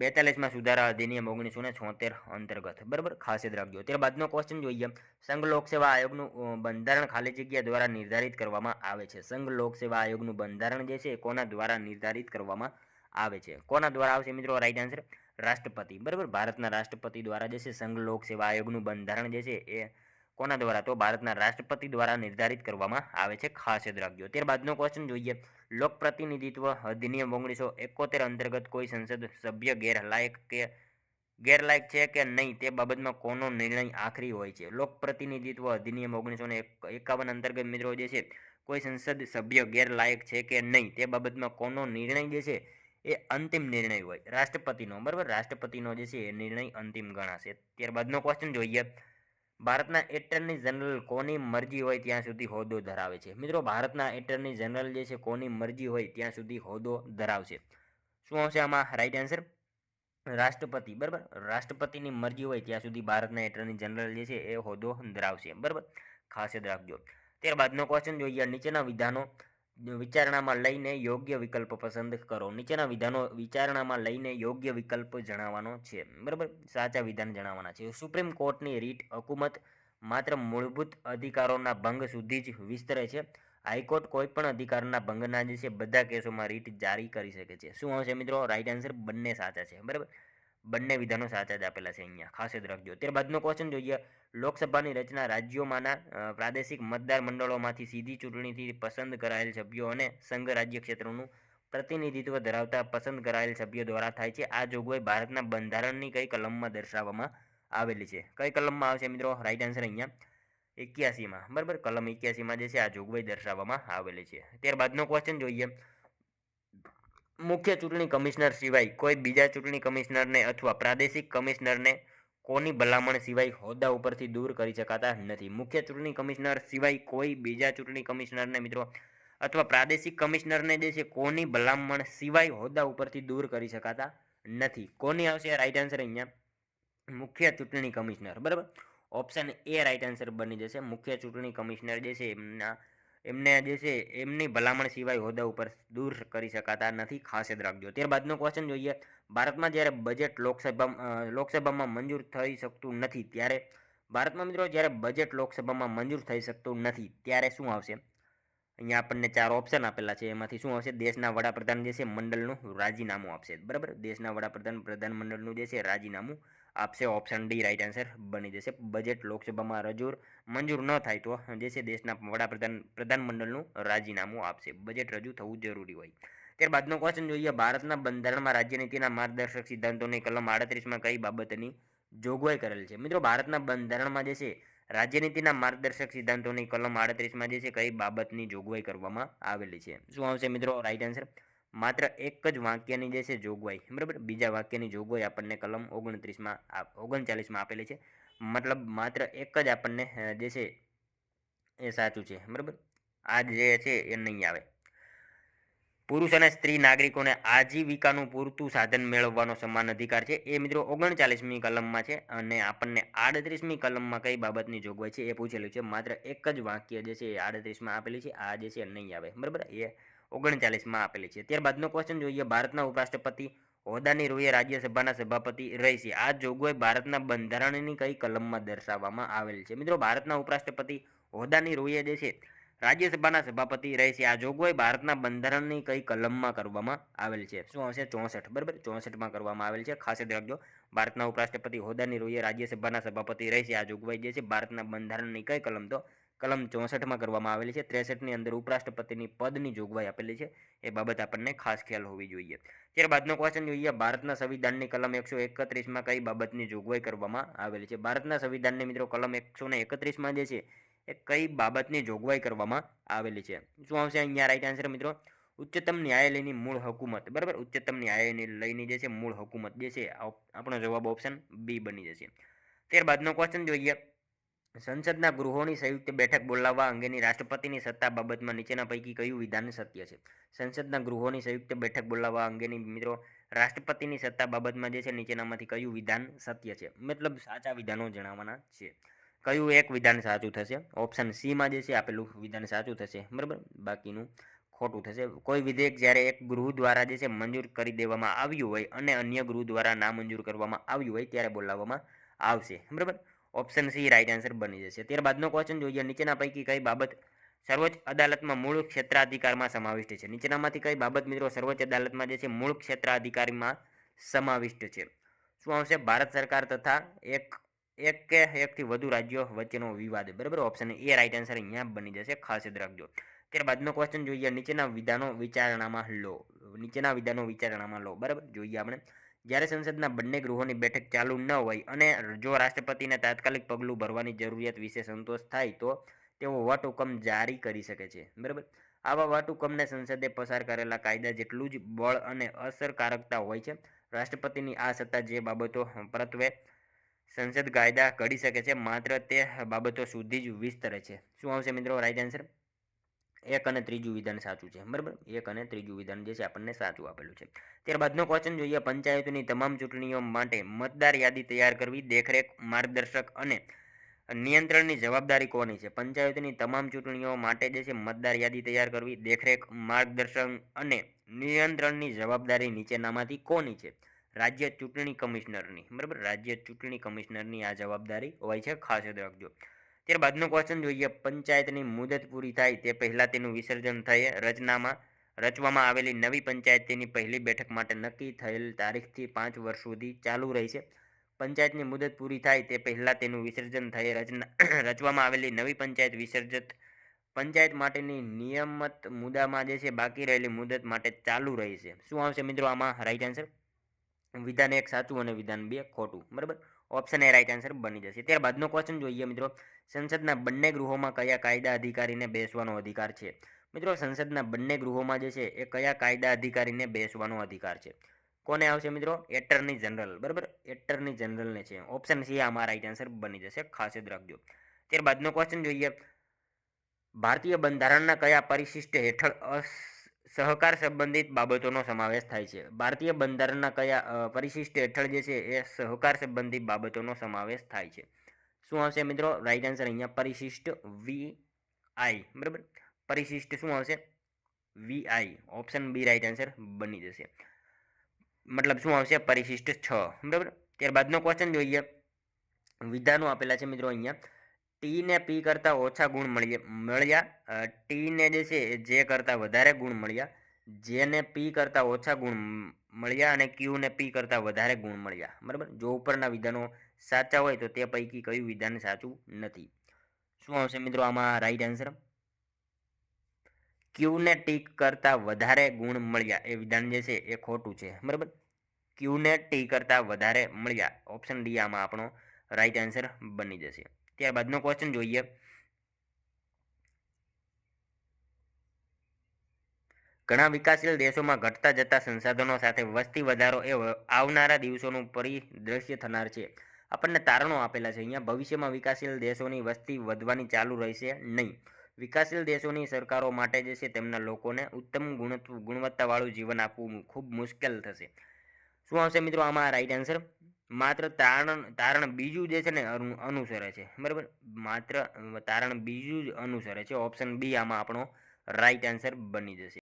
42માં સુધારા અધિનિયમ 1976 અંતર્ગત, બરાબર. ખાસ યાદ રાખજો. ત્યારબાદનો ક્વેશ્ચન જોઈએ. સંઘ લોકસેવા આયોગનું બંધારણ ખાલી જગ્યા દ્વારા નિર્ધારિત કરવામાં આવે છે. સંઘ લોકસેવા આયોગનું બંધારણ જે છે કોના દ્વારા નિર્ધારિત કરવામાં આવે છે? કોના દ્વારા આવશે મિત્રો? રાઈટ આન્સર રાષ્ટ્રપતિ, બરાબર. ભારતના રાષ્ટ્રપતિ દ્વારા જે છે સંઘ લોકસેવા આયોગનું બંધારણ જે છે એ કોના દ્વારા? તો ભારતના રાષ્ટ્રપતિ દ્વારા નિર્ધારિત કરવામાં આવે છે, ખાસ યાદ રાખજો. ત્યારબાદનો ક્વેશ્ચન જોઈએ. લોક પ્રતિનિધિત્વ અધિનિયમ 1971 અંતર્ગત કોઈ સંસદ સભ્ય ગેરલાયક છે કે નહીં તે બાબતમાં કોનો નિર્ણય આખરી હોય છે? લોક પ્રતિનિધિત્વ અધિનિયમ 1951 અંતર્ગત મિત્રો જે છે કોઈ સંસદ સભ્ય ગેરલાયક છે કે નહીં તે બાબતમાં કોનો નિર્ણય જે છે એ અંતિમ નિર્ણય હોય? રાષ્ટ્રપતિનો, બરાબર. રાષ્ટ્રપતિનો જે છે એ નિર્ણય અંતિમ ગણાશે. ત્યારબાદનો ક્વેશ્ચન જોઈએ. ભારતના એટર્ની જનરલ કોની મરજી હોય ત્યાં સુધી હોદ્દો ધરાવે છે? મિત્રો ભારતના એટર્ની જનરલ જે છે કોની મરજી હોય ત્યાં સુધી હોદ્દો ધરાવશે? શું આવશે આમાં? રાઈટ આન્સર રાષ્ટ્રપતિ, બરાબર. રાષ્ટ્રપતિની મરજી હોય ત્યાં સુધી ભારતના એટર્ની જનરલ જે છે એ હોદ્દો ધરાવશે, બરાબર. ખાસ યાદ રાખજો. ત્યારબાદનો ક્વેશ્ચન જોઈએ. નીચેના વિધાનો વિચારણામાં લઈને યોગ્ય વિકલ્પ પસંદ કરો. નીચેના વિધાનો વિચારણામાં લઈને યોગ્ય વિકલ્પ જણાવવાનો છે, બરાબર. સાચા વિધાન જણાવવાના છે. સુપ્રીમ કોર્ટની રીટ હકુમત માત્ર મૂળભૂત અધિકારોના ભંગ સુધી જ વિસ્તરે છે. હાઈકોર્ટ કોઈપણ અધિકારના ભંગના જે છે બધા કેસોમાં રીટ જારી કરી શકે છે. શું આવશે મિત્રો? રાઈટ આન્સર બંને સાચા છે, બરાબર. બંને વિધાનો સાચા જ આપેલા છે અહીંયા, ખાસ યાદ રાખજો. ત્યારબાદનો ક્વેશ્ચન જોઈએ. લોકસભાની રચના રાજ્યોમાંના પ્રાદેશિક મતદાર મંડળોમાંથી સીધી ચૂંટણીથી પસંદ કરાયેલ સભ્યો અને સંઘ રાજ્ય ક્ષેત્રોનું પ્રતિનિધિત્વ ધરાવતા પસંદ કરાયેલ સભ્યો દ્વારા થાય છે. આ જોગવાઈ ભારતના બંધારણની કઈ કલમમાં દર્શાવવામાં આવેલી છે? કઈ કલમમાં આવશે મિત્રો? રાઈટ આન્સર અહીંયા 81માં, બરાબર. કલમ 81માં જે છે આ જોગવાઈ દર્શાવવામાં આવેલી છે. ત્યારબાદનો ક્વેશ્ચન જોઈએ. મુખ્ય ચૂંટણી કમિશનર સિવાય કોઈ બીજા ચૂંટણી કમિશનરને અથવા પ્રાદેશિક કમિશનરને કોની ભલામણ સિવાય હોદ્દા ઉપરથી દૂર કરી શકાતા નથી? મુખ્ય ચૂંટણી કમિશનર સિવાય કોઈ બીજા ચૂંટણી કમિશનરને મિત્રો અથવા પ્રાદેશિક કમિશનરને જે છે કોની ભલામણ સિવાય હોદ્દા ઉપરથી દૂર કરી શકાતા નથી? કોની આવશે? રાઈટ આન્સર અહીંયા મુખ્ય ચૂંટણી કમિશનર, બરાબર. ઓપ્શન એ રાઈટ આન્સર બની જશે. મુખ્ય ચૂંટણી કમિશનર જે છે એમને જે છે એમની ભલામણ સિવાય હોદ્દા ઉપર દૂર કરી શકાતા નથી, ખાસ યાદ રાખજો. ત્યારબાદનો ક્વેશ્ચન જોઈએ. ભારતમાં જ્યારે બજેટ લોકસભામાં મંજૂર થઈ શકતું નથી ત્યારે ભારતમાં મિત્રો જ્યારે બજેટ લોકસભામાં મંજૂર થઈ શકતું નથી ત્યારે શું આવશે? અહીંયા આપણને 4 ઓપ્શન આપેલા છે, એમાંથી શું આવશે? દેશના વડાપ્રધાન જે છે મંડળનું રાજીનામું આપશે, બરાબર. દેશના વડાપ્રધાન પ્રધાનમંડળનું જે છે રાજીનામું આપશે. ઓપ્શન ડી રાઈટ આન્સર બની જશે. બજેટ લોકસભામાં મંજૂર ન થાય તો જે છે દેશના પ્રધાનમંડળનું રાજીનામું આપશે. બજેટ રજૂ થવું જરૂરી હોય. ત્યારબાદનો ક્વેશ્ચન જોઈએ. ભારતના બંધારણમાં રાજ્યનીતિના માર્ગદર્શક સિદ્ધાંતોની કલમ 38માં કઈ બાબતની જોગવાઈ કરેલ છે? મિત્રો ભારતના બંધારણમાં જે છે રાજ્યનીતિના માર્ગદર્શક સિદ્ધાંતોની કલમ 38માં જે છે કઈ બાબતની જોગવાઈ કરવામાં આવેલી છે? શું આવશે મિત્રો? રાઈટ આન્સર માત્ર એક જ વાક્યની જે છે જોગવાઈ, બરાબર. બીજા વાક્યની જોગવાઈ આપણને કલમ 39માં આપેલી છે. મતલબ માત્ર એક જ આપણને જે છે એ સાચું છે, બરાબર. આ જે છે એ નહીં આવે. પુરુષ અને સ્ત્રી નાગરિકોને આજીવિકાનું પૂરતું સાધન મેળવવાનો સમાન અધિકાર છે, એ મિત્રો 39મી કલમમાં છે. અને આપણને 38મી કલમમાં કઈ બાબતની જોગવાઈ છે એ પૂછેલું છે. માત્ર એક જ વાક્ય જે છે એ 38માં આપેલી છે. આ જે છે નહીં આવે, બરાબર. એ 39માં આપેલી છે. ત્યારબાદનો ક્વેશ્ચન જોઈએ. ભારતના ઉપરાષ્ટ્રપતિ હોદ્દાની રૂએ રાજ્યસભાના સભાપતિ રહેશે. આ જોગવાઈ ભારતના બંધારણની કઈ કલમમાં દર્શાવવામાં આવેલ છે? મિત્રો ભારતના ઉપરાષ્ટ્રપતિ હોદ્દાની રૂએ જે છે રાજ્યસભાના સભાપતિ રહેશે. આ જોગવાઈ ભારતના બંધારણની કઈ કલમમાં કરવામાં આવેલ છે? શું આવશે? 64, બરાબર. 64માં કરવામાં આવેલ છે. ખાસ યાદ રાખજો. ભારતના ઉપરાષ્ટ્રપતિ હોદ્દાની રૂએ રાજ્યસભાના સભાપતિ રહેશે. આ જોગવાઈ જે છે ભારતના બંધારણની કઈ કલમ? તો કલમ 64માં કરવામાં આવેલી છે. 63ની અંદર ઉપરાષ્ટ્રપતિની પદની જોગવાઈ આપેલી છે. એ બાબત આપણને ખાસ ખ્યાલ હોવી જોઈએ. ત્યારબાદનો ક્વેશ્ચન જોઈએ. ભારતના સંવિધાનની કલમ 131માં કઈ બાબતની જોગવાઈ કરવામાં આવેલી છે? ભારતના સંવિધાનની મિત્રો કલમ 131માં જે છે એ કઈ બાબતની જોગવાઈ કરવામાં આવેલી છે? શું આવશે અહીંયા રાઈટ આન્સર મિત્રો? ઉચ્ચતમ ન્યાયાલયની મૂળ હુકુમત, બરાબર, ઉચ્ચતમ ન્યાયાલયની જે છે મૂળ હુકુમત જે છે આપણો જવાબ ઓપ્શન બી બની જશે. ત્યારબાદનો ક્વેશ્ચન જોઈએ. સંસદના ગૃહોની સંયુક્ત બેઠક બોલાવવા અંગેની રાષ્ટ્રપતિની સત્તા બાબતમાં નીચેના પૈકી કયું વિધાન સત્ય છે? સંસદના ગૃહોની સંયુક્ત બેઠક બોલાવવા અંગેની મિત્રો રાષ્ટ્રપતિની સત્તા બાબતમાં જે છે નીચેનામાંથી કયું વિધાન સત્ય છે? મતલબ સાચા વિધાનો જણાવવાના છે. કયું એક વિધાન સાચું થશે? ઓપ્શન સી માં જે છે આપેલું વિધાન સાચું થશે, બરાબર, બાકીનું ખોટું થશે. કોઈ વિધેયક જ્યારે એક ગૃહ દ્વારા જે છે મંજૂર કરી દેવામાં આવ્યું હોય અને અન્ય ગૃહ દ્વારા નામંજૂર કરવામાં આવ્યું હોય ત્યારે બોલાવવામાં આવશે, બરાબર. ઓપ્શન સી રાઈટ આન્સર બની જશે. ત્યારબાદનો ક્વેશ્ચન જોઈએ. નીચેના પૈકી કઈ બાબત સર્વોચ્ચ અદાલતમાં મૂળ ક્ષેત્રાધિકારમાં સમાવિષ્ટ છે? નીચેનામાંથી કઈ બાબત મિત્રો સર્વોચ્ચ અદાલતમાં જે છે મૂળ ક્ષેત્રાધિકારીમાં સમાવિષ્ટ છે? શું આવશે? ભારત સરકાર તથા એક કે એકથી વધુ રાજ્યો વચ્ચેનો વિવાદ, બરાબર. ઓપ્શન એ રાઈટ આન્સર અહીંયા બની જશે, ખાસ યાદ રાખજો. ત્યારબાદનો ક્વેશ્ચન જોઈએ. નીચેના વિધાનો વિચારણામાં લો, બરાબર. જોઈએ આપણે. જ્યારે સંસદના બંને ગૃહોની બેઠક ચાલુ ન હોય અને જો રાષ્ટ્રપતિને તાત્કાલિક પગલું ભરવાની જરૂરિયાત વિશે સંતોષ થાય તો તેઓ વટહુકમ જારી કરી શકે છે, બરાબર. આવા વટહુકમને સંસદે પસાર કરેલા કાયદા જેટલું જ બળ અને અસરકારકતા હોય છે. રાષ્ટ્રપતિની આ સત્તા જે બાબતો પરત્વે સંસદ કાયદા ઘડી શકે છે માત્ર તે બાબતો સુધી જ વિસ્તરે છે. શું આવશે મિત્રો રાઈટ આન્સર? એક અને ત્રીજું વિધાન સાચું છે, બરાબર. એક અને ત્રીજું વિધાન જે છે આપણને સાચું આપેલું છે. ત્યારબાદનો ક્વેશ્ચન જોઈએ. પંચાયતોની તમામ ચૂંટણીઓ માટે મતદાર યાદી તૈયાર કરવી, દેખરેખ, માર્ગદર્શક અને નિયંત્રણની જવાબદારી કોની છે? પંચાયતોની તમામ ચૂંટણીઓ માટે જે છે મતદાર યાદી તૈયાર કરવી, દેખરેખ, માર્ગદર્શન અને નિયંત્રણની જવાબદારી નીચેનામાંથી કોની છે? રાજ્ય ચૂંટણી કમિશનરની, બરાબર. રાજ્ય ચૂંટણી કમિશનરની આ જવાબદારી હોય છે, ખાસ યાદ રાખજો. ત્યારબાદનો ક્વેશ્ચન જોઈએ. પંચાયતની મુદત પૂરી થાય તે પહેલા તેનું વિસર્જન થઈ રચવામાં આવેલી નવી પંચાયત તેની પહેલી બેઠક માટે નક્કી થયેલ તારીખથી 5 વર્ષ સુધી ચાલુ રહેશે. પંચાયતની મુદત પૂરી થાય તે પહેલા તેનું વિસર્જન થઈ રચવામાં આવેલી નવી પંચાયત વિસર્જિત પંચાયત માટેની નિયમિત મુદ્દામાં જે છે બાકી રહેલી મુદત માટે ચાલુ રહેશે. શું આવશે મિત્રો આમાં રાઈટ આન્સર? વિધાન 1 સાચું અને વિધાન 2 ખોટું, બરાબર. ઓપ્શન એ રાઈટ આન્સર બની જશે. ત્યારબાદનો ક્વેશ્ચન જોઈએ મિત્રો. સંસદના બંને ગૃહોમાં કયા કાયદા અધિકારીને બેસવાનો અધિકાર છે? મિત્રો સંસદના બંને ગૃહોમાં જે છે એ કયા કાયદા અધિકારીને બેસવાનો અધિકાર છે? કોને આવશે મિત્રો? એટર્ની જનરલ, બરાબર. એટર્ની જનરલને છે. ઓપ્શન સી આમાં રાઈટ આન્સર બની જશે, ખાસ યાદ રાખજો. ત્યારબાદનો ક્વેશ્ચન જોઈએ. ભારતીય બંધારણના કયા પરિશિષ્ટ હેઠળ સહકાર સંબંધિત બાબતોનો સમાવેશ થાય છે? ભારતીય બંધારણના કયા પરિશિષ્ટ હેઠળ જે છે એ સહકાર સંબંધિત બાબતોનો સમાવેશ થાય છે? શું આવશે મિત્રો રાઈટ આન્સર અહીંયા? પરિશિષ્ટ VI, બરાબર. પરિશિષ્ટ શું આવશે? VI. Option B right answer બની જશે. મતલબ શું આવશે? પરિશિષ્ટ 6, બરાબર. ત્યારબાદનો ક્વેશ્ચન જોઈએ. વિધાનો આપેલા છે મિત્રો અહીંયા. ટી ને પી કરતાં ઓછા ગુણ મળ્યા, ટી ને જે છે જે કરતાં વધારે ગુણ મળ્યા, જે ને પી કરતાં ઓછા ગુણ મળ્યા અને ક્યુ ને પી કરતાં વધારે ગુણ મળ્યા, બરાબર. જો ઉપરના વિધાનો સાચા હોય તો તે પૈકી કયું વિધાન સાચું નથી? શું આવશે મિત્રો આમાં રાઈટ આન્સર? ક્યુ ને ટી કરતાં વધારે ગુણ મળ્યા એ વિધાન જે છે એ ખોટું છે, બરાબર. ક્યુ ને ટી કરતાં વધારે મળ્યા, ઓપ્શન ડી આમાં આપણો રાઈટ આન્સર બની જશે. ત્યારબાદનો ક્વેશ્ચન જોઈએ. ઘણા વિકાસશીલ દેશોમાં ઘટતા જતા સંસાધનો સાથે વસ્તી વધારો એ આવનારા દિવસોનું પરિદ્રશ્ય થનાર છે. આપણને તારણો આપેલા છે અહીંયા. ભવિષ્યમાં વિકાસશીલ દેશોની વસ્તી વધવાની ચાલુ રહેશે નહીં. વિકાસશીલ દેશોની સરકારો માટે જે છે તેમના લોકોને ઉત્તમ ગુણવત્તાવાળું જીવન આપવું ખૂબ મુશ્કેલ થશે. શું આવશે મિત્રો આમાં રાઈટ આન્સર? માત્ર તારણ બીજું જે છે ને અનુસરે છે, બરાબર. માત્ર તારણ બીજું જ અનુસરે છે. ઓપ્શન બી આમાં આપણો રાઈટ આન્સર બની જશે.